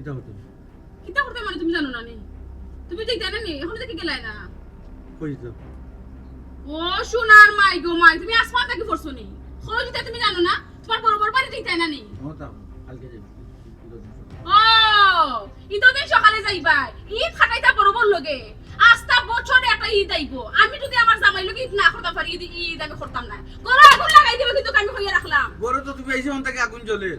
কিতা করতে কিতা করতে মানে তুমি জানো না নি তুমি তো জানো নি এখন থেকে গেলাই না কই তো ও সোনার মাই গো মাই তুমি আসমান থেকে পড়ছো নি খরচ তুমি জানো না তোমার বড় বাড়ি ঠিক তাই না নি ও তা কালকে যাই ও ঈদের সকালে যাইবা ঈদ খাটাইতা বরাবর লগে আস্তা বছরে একটা ঈদ আইবো আমি যদি আমার জামাই লগে ঈদ না করতে পারি ঈদ আমি করতাম না গলা আগুন লাগাই দিবে কিন্তু আমি কইয়া রাখলাম গরো তো তুমি আইছো থেকে আগুন জ্বলে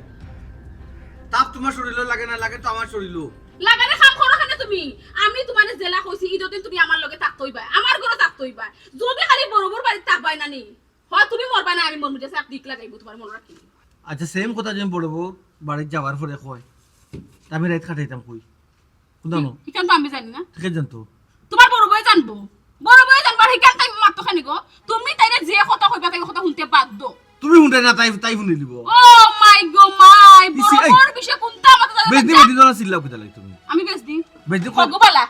তাপ তোমার শরীরে লাগে না লাগে তো আমার শরীরও লাগানে কাম করো কেন তুমি আমি তোমারে জেলা কইছি ঈদ দিন তুমি আমার লগে থাকতে হইবা আমার ঘরে থাকতে হইবা যদি খালি বরাবর বাড়ি থাকবাই না নি হয় তুমি মরবা না আমি মরমু যেছে এক দিক লাগাইবো তোমার মনে রাখি আচ্ছা সেম কথা যে বড় বউ বাড়িতে যাওয়ার পরে কয় আমি রাত খাটাইতাম কই শুনো ইকান তো আমি জানি না ঠিক জানতো তোমার বড় বই জানবো বড় বই জানবা ইকান তাই মাত্র খানি গো তুমি তাইরে যে কথা কইবা তাই কথা শুনতে বাধ্য তুমি শুনতে না তাই তাই শুনি দিব ও মাই গো মাই ইসি, এই। বড় বিষয় কোনটা আমাকে জানা বেজদি না। বেজদি দলা চিল্লাও কিতা লাগি তুমি আমি বেজদি বেজদি হগুবালা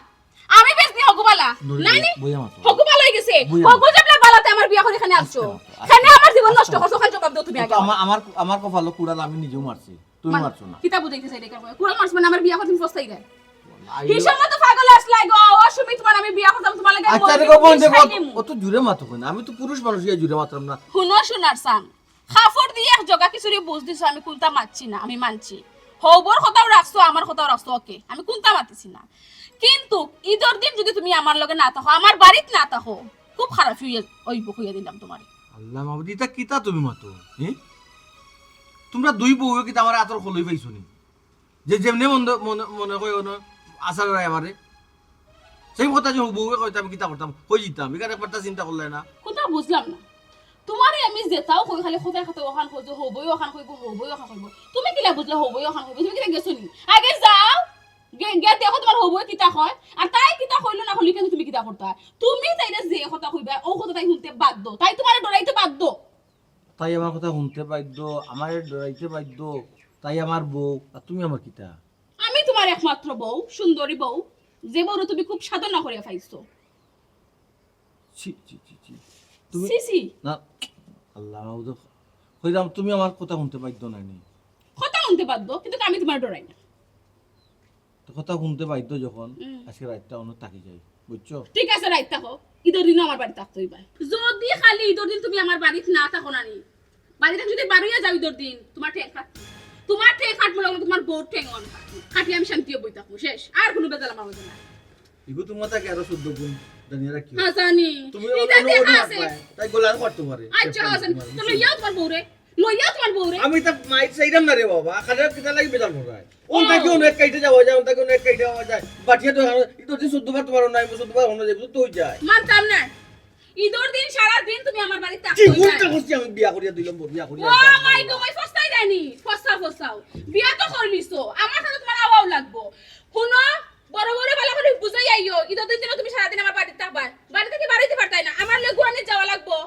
আমি বেজদি হগুবালা নাই নি বইয়া মাতো হগুবালা হই গেছে বুঝলাম। হগু যাবলা বালাতে আমার বিয়া করে এখানে আসছো আচ্ছা। এখানে আমার জীবন নষ্ট করছো খান জবাব দাও তুমি আগে আমার আমার আমার কপালে কুড়াল আমি নিজেও মারছি তুমি মারছো না কিতা বুঝাইতেছে এটা কই কুড়াল মারছ মানে আমার বিয়া করে তুমি ফস্তাই দেয় আইলো। হিসাব মতো পাগল আসলাই গো অসুমি তোমার আমি বিয়া করতাম তোমার লাগে আচ্ছা রে গোবন যে অত জুরে মাতো কেন আমি তো পুরুষ মানুষ ইয়া জুরে মাত্রাম না শুনো শোনার সান খাফর দিয়ে এক জগা কিছুরি বুঝ দিছো আমি কোনটা মানছি না আমি মানছি হবর কথাও রাখছো আমার কথাও রাখছো ওকে আমি কোনটা মানতেছি না কিন্তু ঈদের দিন যদি তুমি আমার লগে না থাকো আমার বাড়িতে না থাকো খুব খারাপ হইয়া দিলাম তোমার আল্লাহ মাহবুদ ইতা কিতা তুমি মাতো হ্যাঁ তোমরা দুই বউ কিতা আমার আতর খলই পাইছো নি যে যেমনে মনে মনে কই না আশা রায় আমারে সেই কথা যে বউয়ে কইতাম আমি কিতা করতাম কই দিতাম এখানে একটা চিন্তা করলে না কোনটা বুঝলাম না তোমারে আমি যেটাও কই খালি খোঁজা খাতে ওখান কই যে হবই ওখান কইব হবই ওখান কইব তুমি কিলা বুঝলা হবই ওখান কইব তুমি কিলা গেছো নি আগে যাও গে দেখো তোমার হবই কিতা হয় আর তাই কিতা কইলো না হলি কেন তুমি কিতা করতা তুমি তাইরে যে কথা কইবা ও কথা তাই শুনতে বাধ্য তাই তোমারে ডরাইতে বাধ্য তাই আমার কথা শুনতে বাধ্য আমার ডরাইতে বাধ্য তাই আমার বউ আর তুমি আমার কিতা আমি তোমার একমাত্র বউ সুন্দরী বউ যে বউ তুমি খুব সাধনা করে পাইছো ছি ছি ছি ছি তুমি সিসি না আল্লাহ মাহবুদ কইলাম তুমি আমার কথা শুনতে বাধ্য নাই নি কথা শুনতে বাধ্য কিন্তু আমি তোমার ডরাই না তো কথা শুনতে বাধ্য যখন আজকে রাতটা অন্য থাকি যাই বুঝছো ঠিক আছে রাইত থাকো ঈদের দিনও আমার বাড়িতে থাকতে হইবা যদি খালি ঈদের দিন তুমি আমার বাড়িতে না থাকো না নি বাড়িতে যদি বাড়িয়ে যাও ঈদের দিন তোমার ঠেক কাটবো তোমার ঠেক কাটবো লাগলো তোমার বউ ঠেক অন কাটি আমি শান্তিও বই থাকবো শেষ আর কোনো বেজাল আমার মধ্যে না ইগো তোমার তাকে আরো 14 গুণ জানিয়ে রাখি হ্যাঁ জানি তুমি এটা দেখা আছে তাই গোলার করতে পারে আচ্ছা হাসান তো লইয়া তোমার বউ রে লইয়া তোমার বউ রে আমি তা মাইট চাইরাম না রে বাবা খারাপ কিতা লাগি বেজাল করায় ওন তাকে অনেক কাইতে যাওয়া যায় ওন তাকে অনেক কাইতে যাওয়া যায় বাটিয়া তো ইতো দিন 14 বার তোমার নাই 14 বার হনো যাবে তো হই যায় মানতাম না ঈদের দিন সারা দিন তুমি আমার বাড়িতে কি থাকতে গুণটা করছি আমি বিয়া করিয়া দিলাম বিয়া করিয়া ও মাই গড মাই ফস্তাই দেনি ফস্তাও বিয়া তো করলিছো আমার সাথে তোমার আওয়াও লাগবো শুনো বড় বড় বেলা করে বুঝাই আইও ঈদের দিন তুমি সারা দিন আমার বাড়িতে থাকবা বাড়ি থেকে বাড়িতে পারতাই না আমার লেগুয়ানে যাওয়া লাগবো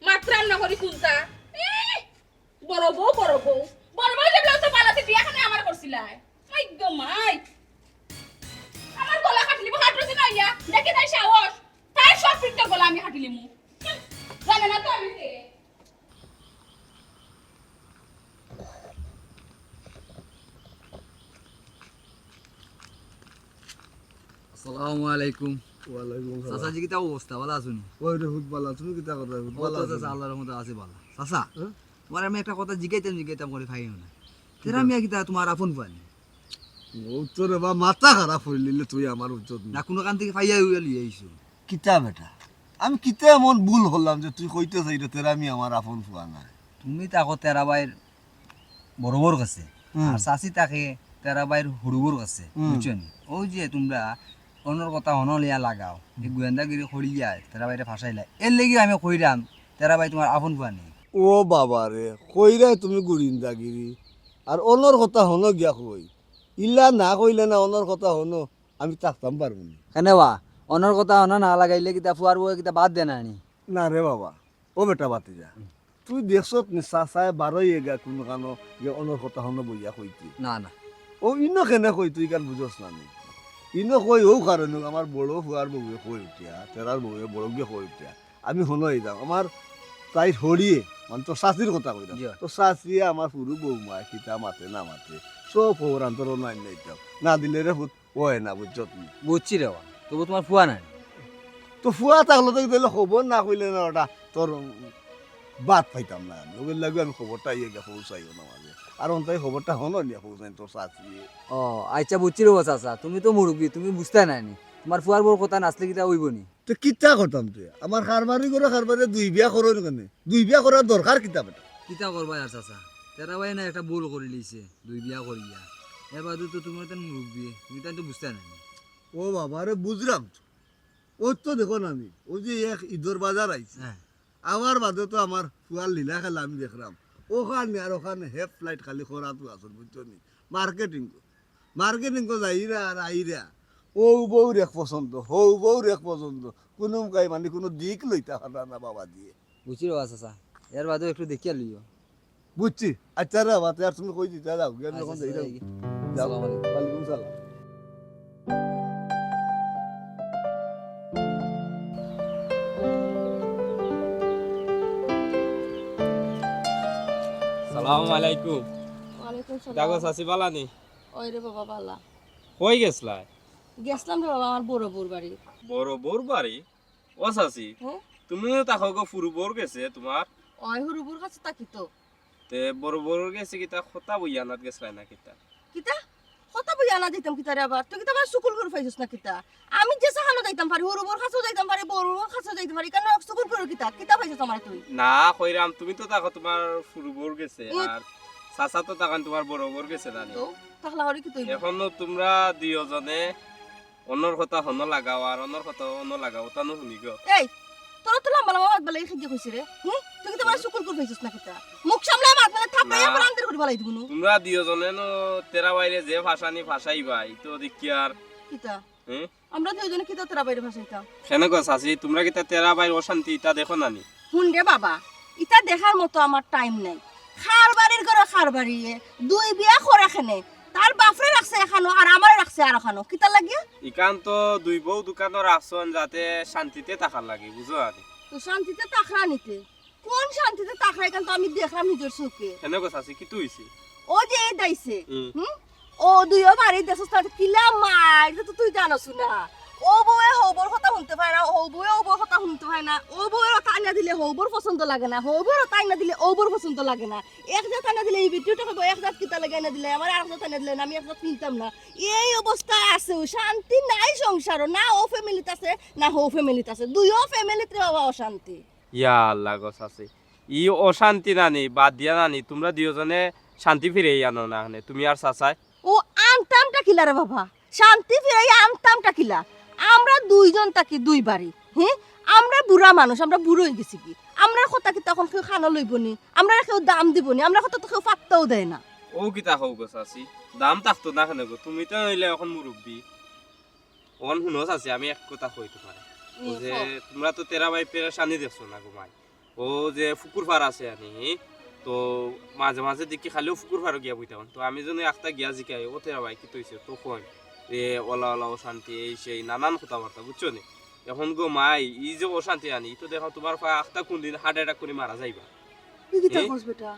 মাত্রাম না করি কোনটা বড় বউ যে তো পালাতে বিয়া খানে আমার করছিলাই মাই গো মাই আমার গলা কাটলিব হাটরছি না ইয়া দেখি তাই সাহস তাই সব পিঠটা গলা আমি হাঁটিলিমু জানে না তো আমি কে আসসালামু আলাইকুম ওয়ালাইকুম চাচা আসসালাম জি কিতা অবস্থা ভালো আছো নি ওই রে হুদবালা তুমি কিতা কথা হুদবালা চাচা আল্লাহর রহমতে আছে ভালো চাচা তোমার আমি একটা কথা জিগাইতাম করে খাই না তেরা মিয়া কিতা তোমার আপন পানি উত্তরে বা মাথা খারাপ হইলিলে তুই আমার উত্তর না কোনো কান থেকে ফাইয়া হইয়া লিয়ে আইছো কিতা বেটা আমি কিতা এমন ভুল হলাম যে তুই কইতে চাই রে তেরা আমি আমার আপন ফুয়া নাই তুমি তাকো তেরা বাইর বড়বর কাছে আর চাচি তাকে তেরা বাইর হুড়ুবর কাছে বুঝছো নি ওই যে তোমরা অন্যর কথা হনলিয়া লাগাও এই গোয়েন্দাগিরি করিয়া তেরা বাইরে ফাঁসাইলা এর লেগে আমি কইরাম তেরা বাই তোমার আপন ফুয়া নেই ও বাবা রে কইরা তুমি গুরিন্দাগিরি আর অনর কথা হনো গিয়া কই ইলা না কইলে না অনর কথা হনো আমি থাকতাম পারবো না কেনেবা অনর কথা হন না লাগাইলে কিতা ফুয়ার বউ কিতা বাদ দে না নি না রে বাবা ও বেটা বাতি যা তুই দেখছত নি চাচাই বারোই এগা কোনো কানো যে অনর কথা হনো বইয়া কইতি না না ও ইনো কেনে কই তুই কান বুঝস না নি ইনো কই ও কারণ আমার বড় ফুয়ার বউয়ে কই উঠিয়া তেরার বউয়ে বড় গিয়ে কই উঠিয়া আমি শুনোই যাম আমার তাই হরিয়ে মানে তো শাশির কথা কইলাম জি। তো শাশিয়ে আমার পুরো বৌমা কিতা মাতে না মাতে সব খবর আন্তর নাই নিতাম না দিলে রে ফুট ওই না বুঝছত নি বুঝছি রে বাবা তবু তোমার ফুয়া নাই তো ফুয়া থাকলে তো দিলে খবর না কইলে না ওটা তোর বাদ পাইতাম না আমি ওগুলো লাগবে আমি খবরটা ইয়ে গিয়ে পৌঁছাইও না মাঝে আর অন্তাই খবরটা হনো নিয়ে পৌঁছাই তোর চাচি ও আচ্ছা বুঝছি রে বাবা চাচা তুমি তো মুরব্বী তুমি বুঝতে নাইনি তোমার ফুয়ার বড় কথা নাচলে কিতা হইব নি তো কিতা করতাম তুই আমার খারবারি করে খারবারে দুই বিয়া করো কেনে দুই বিয়া করার দরকার কিতা বেটা কিতা করবা আর চাচা তেরা ভাই না একটা ভুল করে লিছে দুই বিয়া করিয়া এর বাদে তো তোমার তেন মুরব্বী তুমি তাই তো বুঝতে নাইনি ও বাবা রে বুঝলাম তো ওই তো দেখো না আমি ওই যে এক ঈদর বাজার আইছে হ্যাঁ আমার বাদে তো আমার ফুয়ার লীলা খেলা আমি দেখলাম ওখানে আর ওখানে হেফ ফ্লাইট খালি করা তো আসল বুঝছো নি মার্কেটিং যাইরা আর আইরা ও বউর এক পছন্দ হৌ বউর এক পছন্দ কোনো গাই মানে কোনো দিক লইতে পারা না বাবা দিয়ে বুঝছি রে বাবা চাচা এর বাদেও একটু দেখিয়া লিও বুঝছি আচ্ছা রে বাবা আর তুমি কই দিতে যাও গেম যখন যাই যাও আসসালামু আলাইকুম। ওয়ালাইকুম সালাম সালাম আলাইকুম ওয়ালাইকুম দাগো সালাম চাচি বালানি ওই রে বাবা বালা কই গেছলা গেছলাম রে বাবা আমার বড় বউর বাড়ি বড় বোর বাড়ি ও চাচি হ্যাঁ তুমিও তাকো গো ফুরু বোর গেছে তোমার ওই হুরুবুর কাছে তাকি তো তে বড় বোর গেছে কিতা খতা বইয়ানাত গেছলা না কিতা কিতা কত বই আনা দিতাম কিতা রে আবার তুই কিতা আমার সুকুল করে পাইছিস না কিতা আমি যে সাহানো যাইতাম পারি হুরুবুর কাছেও যাইতাম পারি বড়ুর কাছেও যাইতাম পারি কেন সুকুল করে কিতা কিতা পাইছিস আমার তুই না কইরাম তুমি তো তাকো তোমার ফুরু বোর গেছে উম। আর চাচা তো তাকান তোমার বড় বোর গেছে জানি তো তাহলে হরি কি তুই এখনো তোমরা দুইজনে অন্যর কথা হন লাগাও আর অন্যর কথা অন্য লাগাও তা নো শুনি গো এই তোর তো লম্বা লম্বা হাত বেলাই খেয়ে কইছি রে তুই কিতা আমার সুকুল করে পাইছিস না কিতা মুখ সামলা হাত বেলা থাপড়াইয়া না। পর আন্তর করে বলাই দিবনু তোমরা দুইজনে নো তেরা বাইরে যে ভাষানি ভাষাই ভাই তো দেখি আর কিতা হ্যাঁ আমরা দুইজনে কিতা তোরা বাইরে ভাষাইতাম কেন গো চাচি তোমরা কিতা তেরা বাইর অশান্তি ইটা দেখো নানি হুন রে বাবা ইটা দেখার মতো আমার টাইম নাই খার বাড়ির ঘরে খার বাড়ি দুই বিয়া করে খানে তার বাপরে রাখছে এখানো আর আমার রাখছে আর এখানো কিতা লাগিয়া ইকান তো দুই বউ দোকানের আসন যাতে শান্তিতে থাকার লাগে বুঝো আনি তো শান্তিতে তাকরা নিতে কোন শান্তিতে তাকরা এখান তো আমি দেখলাম নিজের চোখে কেন গো চাচি কি তুইছি ও যে এই দাইছে হুম। হুম ও দুইও বাড়ি দেশস তাতে কিলা মার এটা তো তুই জানোস না ও বউয়ে হৌবর কথা শুনতে পায় না ও বউয়ে ও বউর কথা শুনতে পায় না ও বউয়ের কথা আইনা দিলে হৌবর পছন্দ লাগে না হৌবর কথা আইনা দিলে ও বউর পছন্দ লাগে না এক জাত আইনা দিলে এই ভিডিওটা কইবো এক জাত কিতা লাগে আইনা দিলে আমার আর জাত আইনা দিলে না, আমি এক জাত কিনতাম না এই অবস্থায় আছে শান্তি নাই সংসারও না ও ফ্যামিলিতে আছে না হো ফ্যামিলিতে আছে দুইও ফ্যামিলিতে বাবা অশান্তি ইয়া আল্লাহ গো চাচি ই অশান্তি নানি বাদ দিয়া নানি তোমরা দুইজনে শান্তি ফিরে আনো না এখানে তুমি আর চাচাই ও আনতামটা কিলা রে বাবা শান্তি ফিরাই আনতামটা কিলা আমরা দুইজন থাকি দুই বাড়ি হ্যাঁ আমরা বুড়া মানুষ আমরা বুড়ো হয়ে গেছি কি আমরা কথা কি তখন কেউ খানা লইব নি আমরা কেউ দাম দিব নি আমরা কথা তো কেউ পাত্তাও দেয় না ও কিতা হও গো চাচি দাম থাকতো না কেন গো তুমি তো হইলে এখন মুরব্বী অন শুনো চাচি আমি এক কথা কইতে পারি ও যে তোমরা তো তেরা ভাই পেরেশানি দেখছো না ঘুমাই ও যে ফুকুর ফার আছে আনি তো মাঝে মাঝে দেখি খালিও ফুকুর ফারও গিয়া বইতে তো আমি যেন একটা গিয়া জিকাই ও তেরা ভাই কি তৈছে তো কই এ ওলা ওলা অশান্তি এই সেই নানান কথাবার্তা বুঝছো নি এখন গো মাই ই যে অশান্তি আনি তো দেখো তোমার পায়ে আখটা কোন দিন হার্ট অ্যাটাক করে মারা যাইবা তুই কি তা এ? কস বেটা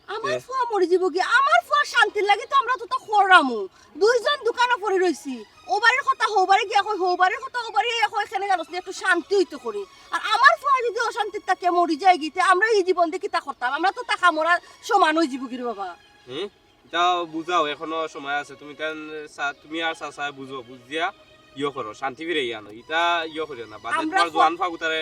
আমার ফুয়া মরে যাব কি আমার ফুয়া শান্তি লাগে তো আমরা তো তা খরামু দুইজন দোকানে পড়ে রইছি ও বাড়ির কথা হো বাড়ি গিয়া কই হো বাড়ির কথা ও বাড়ি কই এখানে জানোস না একটু শান্তি হইতো করি আর আমার ফুয়া যদি অশান্তি থাকে মরি যায় গিতে আমরা এই জীবন দিয়ে কিতা করতাম আমরা তো টাকা মরা সমান হই যাব কি রে বাবা হুম এটা বুঝাও এখনো সময় আছে তুমি কেন তুমি আর চাচা বুঝো বুঝিয়া ইয়ে করো শান্তি ফিরে আনো এটা ইয়ে করিও না বাদে আমরা তোমার জোয়ান ফাগুতারে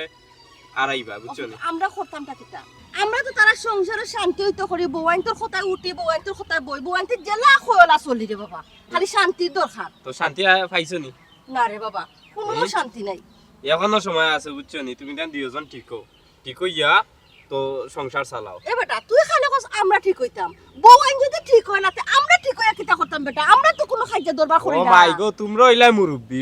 আড়াইবা বুঝছো নি আমরা করতামটা কিতা আমরা তো তারা সংসারে শান্তি হইতো করি বউয়াইন তোর কথায় উঠি বউয়াইন তোর কথায় বই বউয়াইন তোর জেলা খয়লা চলি রে বাবা খালি শান্তির দরকার তো শান্তি পাইছো নি না রে বাবা কোনো শান্তি নাই এখনো সময় আছে বুঝছো নি তুমি কেন দুইজন ঠিক হইয়া তো সংসার চালাও এ বেটা তুই খালি কস আমরা ঠিক হইতাম বউয়াইন যদি ঠিক হয় না তে আমরা ঠিক হইয়া কিতা করতাম বেটা আমরা তো কোনো খাইজা দরবার ও করি না মাই গো তোমরা হইলা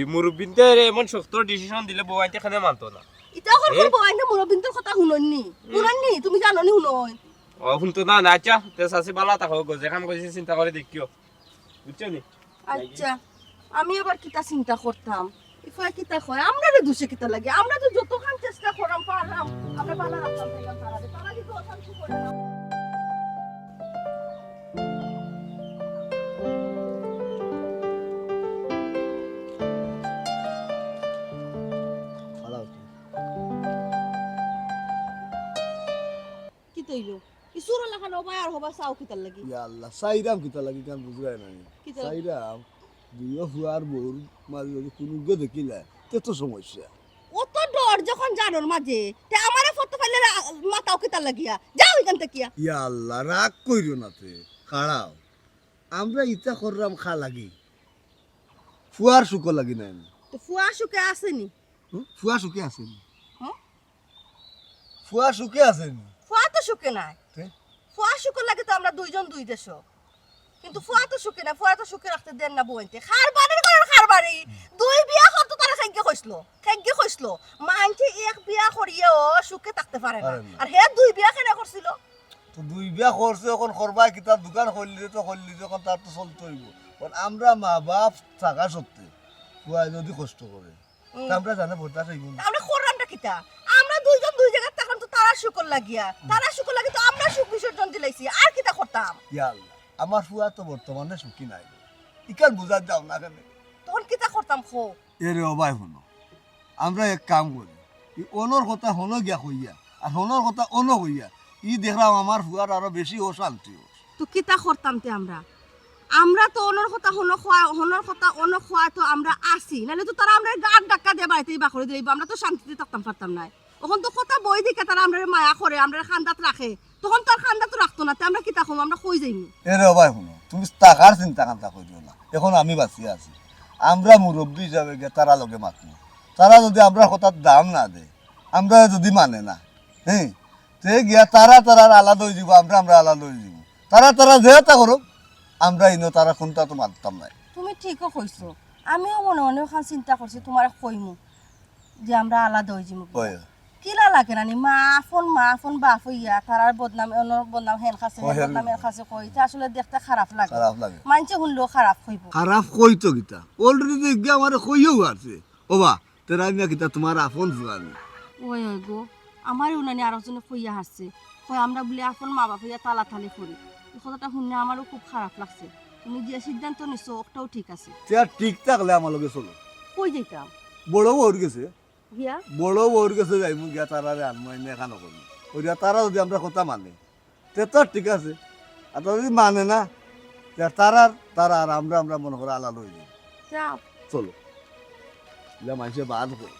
মুরব্বিতে এমন শক্ত ডিসিশন দিলে বউয়াইতে এখানে মানতো না ইতা এখন কোন বউয়াইন মুরব্বিনদের কথা শুননি শুননি তুমি জানো নি শুনই ও শুনতো না না আচ্ছা তে চাচি বালা থাকো গো যেখান কইছি চিন্তা করে দেখিও বুঝছো নি আচ্ছা আমি আবার কিতা চিন্তা করতাম ইফা কিতা কয় আমরা রে দুষে কিতা লাগে আমরা তো যতখান চেষ্টা করাম পারলাম আমরা বালা রাখতাম তারা যদি অশান্তি করে না তৈল ইসুর লাখানো ভাই আর হবা চাও কিতার লাগি ইয়া আল্লাহ সাইরাম কিতা লাগি কান বুঝলাই নাই কিতা? সাইরাম দুইও ফুয়ার বউর মাঝে যদি কোনো গে দেখিলা তে তো সমস্যা অত ডর যখন জানোর মাঝে তে আমারে ফটো ফাইলে মাথাও কিতার লাগিয়া যাও এখান থেকে ইয়া আল্লাহ রাগ কইরো না তে খাড়াও আমরা ইতা কররাম খা লাগি ফুয়ার সুখ লাগি নাই তো ফুয়া সুখে আসেনি ফুয়া সুখে আছেন হ্যাঁ? ফুয়া সুখে আছেন ফুয়া তো সুখে নাই তে? ফুয়া সুখে লাগে তো আমরা দুইজন দুই দেশ কিন্তু ফুয়া তো সুখে না ফুয়া তো সুখে রাখতে দেন না বইতে খারবারের করার খারবারি দুই বিয়া করতে তারা খাইগে কইসলো মানছে এক বিয়া করিয়েও সুখে থাকতে পারে না পারে না। আর হে দুই বিয়া কেন করছিল তো দুই বিয়া করছে এখন করবাই কিতাব দোকান খুললি তো যখন তার তো চলতে হইব কারণ আমরা মা বাপ থাকা সত্ত্বে ফুয়া যদি কষ্ট করে তা আমরা জানে ভোটা চাইব না আমরা করলামটা কিতা আমরা দুইজন দুই জায়গা তখন তো তারা শুকর লাগিয়া তারা শুকর লাগি তো আমরা সুখ বিসর্জন দিলাইছি আর কিতা করতাম ইয়া আল্লাহ আমার ফুয়া তো বর্তমানে সুখী নাই ইকান বুঝার যাও না কেন তখন কিতা করতাম খো এরে অবাই হনো আমরা এক কাম করি ই অনর কথা হনো গিয়া হইয়া আর হনর কথা অন হইয়া ই দেখলাম আমার ফুয়ার আরো বেশি অশান্তি তো কিতা করতাম তে আমরা তো অনর কথা হনর কথা অন খোয়া তো আমরা আসি নাহলে তো তারা আমরা গাড় ডাক্কা দিয়ে বাড়িতে বা করে দিই আমরা তো শান্তিতে থাকতাম পারতাম না এখন তো কথা বই দিকে তারা আমরা মায়া করে আমরা খান্দাত রাখে তখন তার খান্দাত রাখতো না তে আমরা কিতা কম আমরা কই যাইনি এরে অবাই হনো তুমি টাকার চিন্তা কান্তা করিও না এখন আমি বাঁচি আছি আমরা মুরব্বী হিসাবে গিয়ে তারা লগে মাতবো তারা যদি আমরা কথার দাম না দেয় আমরা যদি মানে না হ্যাঁ তে গিয়া তারার আলাদা হয়ে যাব আমরা আলাদা হয়ে যাব তারা যেটা করুক আমরা ইনো তারা কোনটা তো মানতাম না তুমি ঠিকও কইছো আমিও মনে মনে ওখান চিন্তা করছি তোমার কইমু যে আমরা আলাদা হয়ে যাবো হয় কিলা লাগে নানি মা ফোন বাপ হইয়া তারার বদনাম অনর বদনাম হেন খাসে বদনাম এর খাসে কই তা আসলে দেখতে খারাপ লাগে মানছে শুনলেও খারাপ হইব খারাপ কইতো গীতা অলরেডি গিয়া আমার কইও আছে ওবা তেরা মিয়া গীতা তোমার আপন ফুয়ানি ওই ওই গো আমার উনানি আরো জনে কইয়া হাসছে কই আমরা বলি আপন মা বাপ হইয়া তালা তালি করি এই কথাটা শুনে আমারও খুব খারাপ লাগছে তুমি যে সিদ্ধান্ত নিছো ওটাও ঠিক আছে তে ঠিক থাকলে আমার লগে চলো কই যাইতাম বড় বউর গেছে গিয়া বড় বউর কাছে যাইমু গিয়া তারারে আনমাই নেখা নকরি ওইটা তারা যদি আমরা কথা মানে তে তো ঠিক আছে আর যদি মানে না তে তারা আর আমরা মনে করে আলাদা হয়ে যাই যাও চলো এটা মানুষে বাদ করে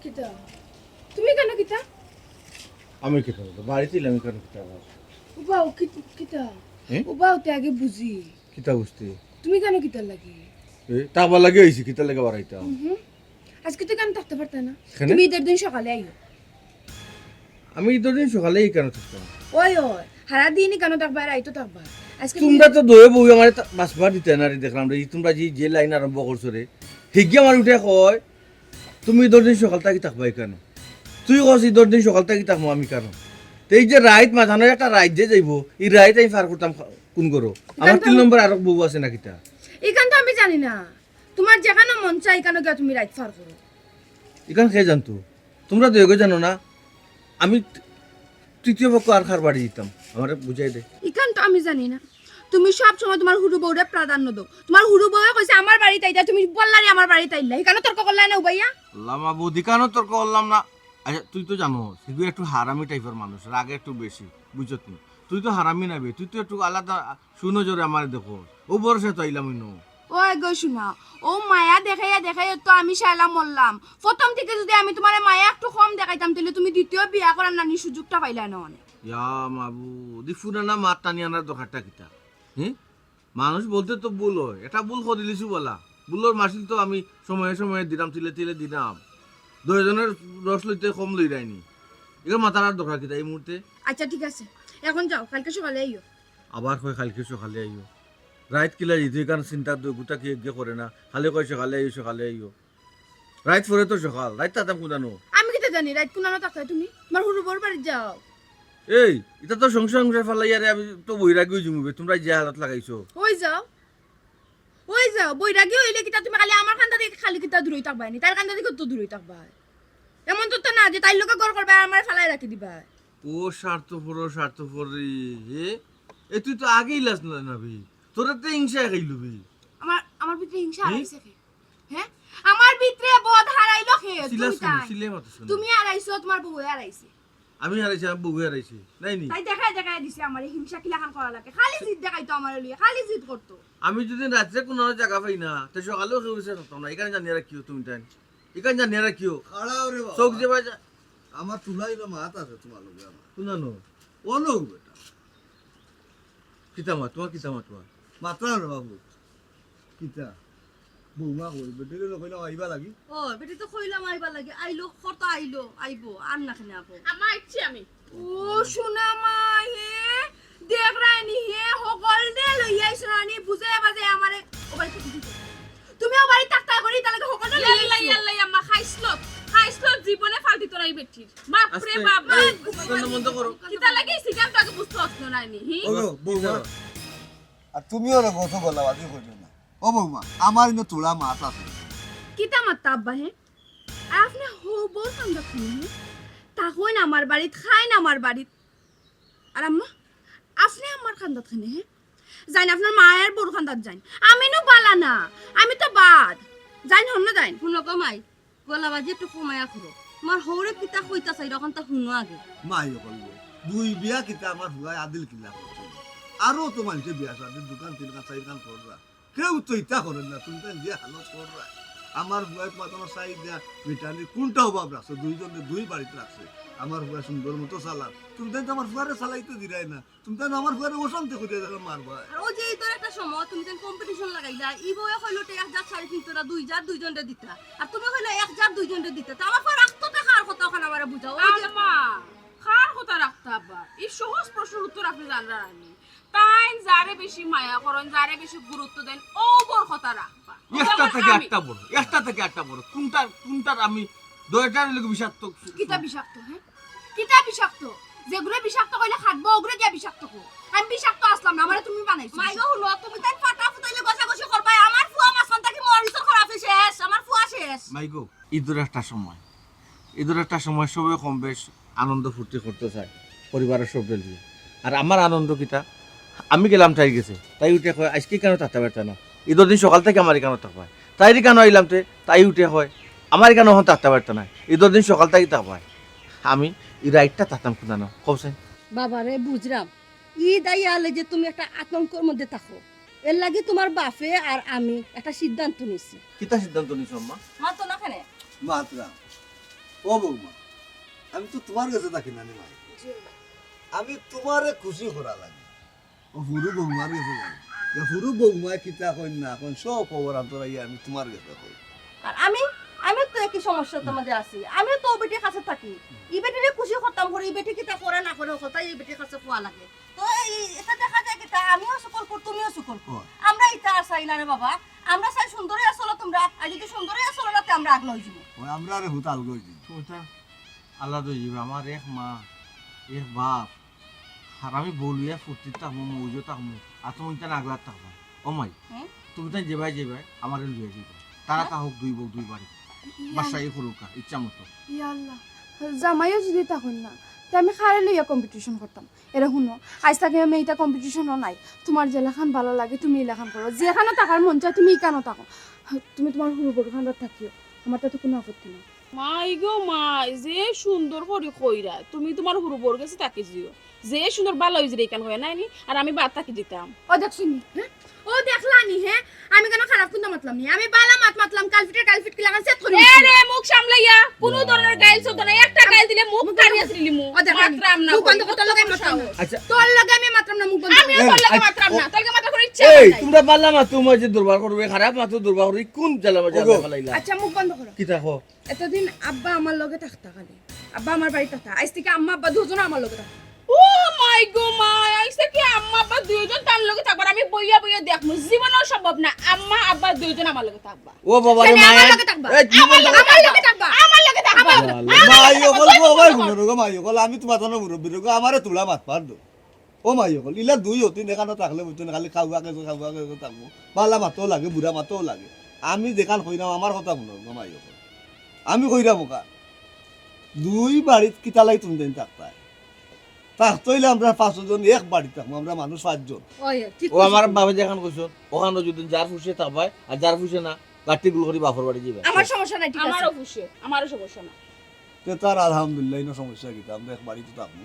কিতা তুমি কেন কিতা আমি কি করবো বাড়িতে আমি কেন কিতা উবাও কিতা হ্যাঁ? উবাও তে আগে বুঝি কিতা বুঝতে তুমি কেন কিতা লাগি তারপর লাগে হয়েছে কিতা লাগে বাড়াইতাম আজকে তো কেন থাকতে পারতে না কেন? তুমি ঈদের দিন সকালে আইও আমি ঈদের দিন সকালেই কেন থাকতাম ওই হারা দিনই কেন থাকবা আর আইতো থাকবা আজকে তোমরা তো দয়ে বউ আমার বাসবার দিতে না রে দেখলাম রে তোমরা যে লাইন আরম্ভ করছো রে হিগি আমার উঠে কয় তুমি ঈদের দিন সকাল থাকি থাকবাই কেন তুই কস ঈদের দিন সকাল থাকি থাকবো আমি কেন তো এই যে রাইত মাঝানো একটা রাইত যে যাইব এই রাইত আমি পার করতাম কোন করো আমার 3 নম্বর আর বউ আছে না কিতা এখান তো আমি জানি না তোমার যেখানে মন চাই কেন গিয়া তুমি রাইট ফার করো এখান খেয়ে জানতো তোমরা তো এগো জানো না আমি তৃতীয় পক্ষ আর খার বাড়ি দিতাম আমার বুঝাই দে এখান তো আমি জানি না তুমি সব সময় তোমার হুড়ু বউরে প্রাধান্য দাও তোমার হুড়ু বউ কইছে আমার বাড়িতে আইতা তুমি বললারি আমার বাড়িতে আইলা এখানে তর্ক করলা না উবাইয়া লামা বৌদি কেন তোর করলাম না আচ্ছা তুই তো জানো তুই একটু হারামি টাইপের মানুষ রাগে একটু বেশি বুঝছো তুই তো হারামি নাবে তুই তো একটু আলাদা শুনো জোরে আমার দেখো ও বরসে তো আইলাম ইনো ওই গো শোনা ও মায়া দেখাইয়া তো আমি শালা মরলাম প্রথম থেকে যদি আমি তোমার মায়া একটু কম দেখাইতাম তাহলে তুমি দ্বিতীয় বিয়া করার নানি সুযোগটা পাইলা না অনেক ইয়া মাবু দিফুনা না মাত টানি আনার দরকারটা কিতা হ্যাঁ মানুষ বলতে তো ভুল হয় এটা ভুল করে দিলিছু বলা ভুলোর মাসিল তো আমি সময়ে সময়ে দিলাম তিলে দিলাম দুজনের রস লইতে কম লই রাইনি এগুলো মাথার আর দরকার কিতা এই মুহূর্তে আচ্ছা ঠিক আছে এখন যাও কালকে সকালে আইও আবার কয় কালকে সকালে আইও রাইত কিলা যেতে কারণ চিন্তা গোটা কি এগে করে না খালি কয় সকালে আইও রাইত পরে তো সকাল রাইত তাতাম কোদানো আমি কিতা জানি রাত কোন থাকতে তুমি তোমার হুড়ু বউর বাড়ি যাও এই এটা তো সংসার ফালাই আরে আমি তো বৈরাগী জমবে তোমরা যে হালত লাগাইছো ওই যাও বৈরাগী হইলে কিতা তুমি খালি আমার কান্দা থেকে খালি কিতা দূরই থাকবাই নি তার কান্দা থেকে তো দূরই থাকবা এমন তো না যে তাই লোকে গড় করবে আর আমার ফালাই রাখি দিবা। ও স্বার্থপর রে এ তুই তো আগেই লাস না নাবি তোরা তো হিংসা খাইলু বি আমার ভিতরে হিংসা হারাইছে কে? হ্যাঁ আমার ভিতরে বোধ হারাইলো কে? সিলে মত শুন তুমি হারাইছো, তোমার বউ হারাইছে। আমি হারাইছি আমি বউ হারাইছি নাই নি তাই দেখাই দেখাই দিছে আমার এই হিংসা কিলাখান করা লাগে। খালি জিদ দেখাইতো আমার লিয়ে, খালি জিদ করতো। আমি যদি রাত্রে কোনো জায়গা পাই না তো সকালেও কেউ এসে থাকতাম না এখানে জানিয়ে রাখিও তুমি টাইম এখানে জানিয়ে রাখিও খাড়াও রে বাবা চোখ যে বাজা আমার তুলাইলো মাত আছে তোমার লগে আমার শুনানো অনক বেটা কিতামা তোমার মাত্রা রে বাবু কিতা বৌমা কই বেটিরে লগাইলা আইবা লাগি ও বেটি তো কইলাম আইবা লাগে, আইলো কত আইবো আর না খানে আপো। আমার ইচ্ছে আমি ও শোনা মা হে দেখ রানি হে হগল দে লইয়া আইছ রানি বুঝে বাজে আমারে ও বাড়ি থেকে দিতে। তুমি ও বাড়ি তাকতা করি তাহলে হগল লইয়া আইছ। ইয়াল্লা আম্মা খাইছলো জীবনে ফালতিতো নাই বেটির। বাপ রে বাপ বন্ধ করো কিতা লাগি সিগাম তাকে বুঝতে হচ্ছে না নি হি। ও বৌমা আর তুমিও রে কত গলা বাদি কইছো না ও বৌমা আমার ইনো তোলা মাত আছে কিতা মাত্তা আব্বা হে? আর আপনি হো বল খান্দা খুনি তা হইন আমার বাড়িত খাইন আমার বাড়িত। আর আম্মা আপনি আমার খান্দাত খানে হে যাইন আপনার মায়ের বড় খান্দাত যাইন। আমি নো বালা না, আমি তো বাদ যাইন হন না যাইন শুনো কমাই গলা বাজি একটু কমায়া করো। আমার হৌরে কিতা কইতা চাই রকম তা শুনো আগে। মাই কইব দুই বিয়া কিতা আমার হুয়াই আদিল কিলা করছে আরো তো মানুষে বিয়া সাথে দোকান তিন কান চার কান কররা কেউ তো ইটা করেন না তুমি তাই যে হালত কররা আমার হুয়াই তোমার সাই দিয়া মিটানি কোনটা অভাব রাখছে দুইজনে দুই বাড়িতে রাখছে আমার হুয়া সুন্দর মতো চালান তুমি তাই তো আমার হুয়ারে চালাইতে দিরাই না তুমি তাই আমার হুয়ারে অশান্তি করে দেখো মারবা আর ও যে তোর একটা সময় তুমি যেন কম্পিটিশন লাগাইলা ই বয়ে হইলো 1,500 2,000 দিতা আর তুমি হইলো 1,000 দিতা তা আমার রাখতো টাকা আর কত ওখানে আমারে বুঝাও। ও যে আম্মা খার কথা রাখতে আব্বা এই সহজ প্রশ্নের উত্তর আপনি জানরা রানি তাই যারে বেশি মায়া করেন যারে বেশি গুরুত্ব দেন ও বড় কথা রাখবা। একটা থেকে একটা বড় কোনটার আমি দয়টার লোক বিষাক্ত কিতা বিষাক্ত হ্যাঁ কিতা বিষাক্ত যেগুলো বিষাক্ত কইলে খাটবো ওগুলো কি বিষাক্ত কো? আমি বিষাক্ত আসলাম না আমারে তুমি বানাইছো। মাই গো হলো তুমি তাই ফাটা ফুটাইলে গছাগছি করবা। আমার ফুয়া মাছন থাকি মরিস খারাপ শেষ, আমার ফুয়া শেষ। মাইগো ঈদের একটা সময় সবাই কম বেশ আনন্দ ফুর্তি করতে চায় পরিবারের সব দিয়ে আর আমার আনন্দ কিতা আমি গেলাম তাই গেছে তাই উঠে কয় আজকে কেন থাকতে পারতাম না ঈদের দিন সকাল থেকে আমার কেন থাকবা তাই কেন আইলাম তাই উঠে হয় আমার কেন হন থাকতে পারতাম না ঈদের দিন সকাল থেকে থাকবায় আমি এই রাইটটা থাকতাম কোথাও কবছেন বাবারে বুঝলাম ই দাই আলে যে তুমি একটা আতঙ্কের মধ্যে থাকো এর লাগি তোমার বাপে আর আমি একটা সিদ্ধান্ত নিছি। কিতা সিদ্ধান্ত নিছ আম্মা? হ্যাঁ তো না খানে মাত্রা ও বৌমা আমি তো তোমার কাছে থাকি না মাই আমি তোমারে খুশি করা লাগে ও হুরু বৌমার কাছে যাই হুরু বৌমা কিতা কই না কোন সব খবর আন্তরাই আমি তোমার কাছে কই আর আমি তো একই সমস্যার মধ্যে আছি। আমি তো বেটির কাছে থাকি ই বেটিরে খুশি করতাম করে ই বেটি কিতা করে না করে কথা এই বেটির কাছে পোয়া লাগে তো এটা দেখা যায় কিতা আমিও সকল কর তুমিও সকল কর আমরা ইতা আর চাই না রে বাবা। আমরা চাই সুন্দরই আসলো তোমরা আর যদি সুন্দরই আসলো না তে আমরা আগলো হইব। ওই আমরা রে হুতাল কই দিই ওটা আলাদা হয়ে যাবে আমার এক মা এক বাপ আর আমি বলিয়া ফুর্তি থাকবো মৌজো থাকবো আর তুমি তাই আগলার থাকবো ও মাই তুমি তাই যেবাই আমার লুয়ে যাবে তারা তা হোক দুই বউ দুই বাড়ি বাসায় করুকা ইচ্ছা মতো ইয়াল্লাহ জামাইও যদি তখন না তো আমি খারে লইয়া কম্পিটিশন করতাম। এরা শুনো আজ তাকে আমি এটা কম্পিটিশনও নাই, তোমার যেলাখান ভালো লাগে তুমি এলাখান করো, যেখানে থাকার মন চায় তুমি এখানেও থাকো, তুমি তোমার হুড়ু বড় খান্ডার থাকিও, আমার তাতে কোনো আপত্তি নেই। মাই গো মাই যে সুন্দর করে কইরা তুমি তোমার হুড়ু বড় গেছে তাকে দিও, যে সুন্দর ভালো হয়েছে এখান হয়ে নাই নি আর আমি বাদ তাকে দিতাম। ও দেখছিনি হ্যাঁ ও দেখলানি হ্যাঁ আমি কেন খারাপ কিন্তু মাতলাম নি, আমি বালা মাতলাম কালফিট কি লাগান সেট করি রে মুখ সামলাইয়া কোন ধরনের গাইল সদ না, একটা গাইল দিলে মুখ কারিয়া দিলি মুখ মাতরাম না মুখ বন্ধ কত লাগে মাতরাম। আচ্ছা তোর লাগে আমি মাতরাম না মুখ বন্ধ আমি তোর লাগে মাতরাম না, তোর লাগে মাতরা করে ইচ্ছা এই তোমরা পারলা না তুমি যে দুর্বার করবে খারাপ মাত্র দুর্বার করে কোন জ্বালা জ্বালা ফলাইলা। আচ্ছা মুখ বন্ধ করো। কি দেখো এতদিন আব্বা আমার লগে থাকতা, খালি আব্বা আমার বাড়ি থাকতা, আজ থেকে আম্মা আব্বা দুজন আমার লগে থাকতা। ও মাই গো মাই আজ থেকে আম্মা আব্বা দুইজন তার লগে থাকবার আমি বইয়া বইয়া দেখমু, জীবনেও সম্ভব না আম্মা আব্বা দুইজন আমার লগে থাকবা। ও বাবা রে আমার লগে থাকবা, আমার লগে থাকবা, আমার লগে থাকবা। মাইও কল গো ভাই গুনো গো মাইও কল আমি তোমার তন মুরব্বি গো আমারে তুলা মাত পার দো ও মাইও কল ইলা দুই হতি দেখানো থাকলে বুঝছো না, খালি খাওয়া কে থাকবো, বালা মাতও লাগে বুড়া মাতও লাগে, আমি দেখান কইরাম আমার কথা শুনো গো মাইও কল আমি কইরাম ওকা দুই বাড়িত কিতালাই তুমি দিন থাকতাই থাকতইলে আমরা পাঁচজন এক বাড়িতে থাকবো আমরা মানুষ পাঁচজন ওই ঠিক ও আমার বাবা যেখান কইছো ওখানে যদি যার ফুসে থাকবাই আর যার ফুসে না গাটি গুলো করে বাপর বাড়ি যাবে আমার সমস্যা নাই ঠিক আছে আমারও খুশি আমারও সমস্যা না তে তার আলহামদুলিল্লাহ ইনো সমস্যা কিতা আমরা এক বাড়িতে থাকবো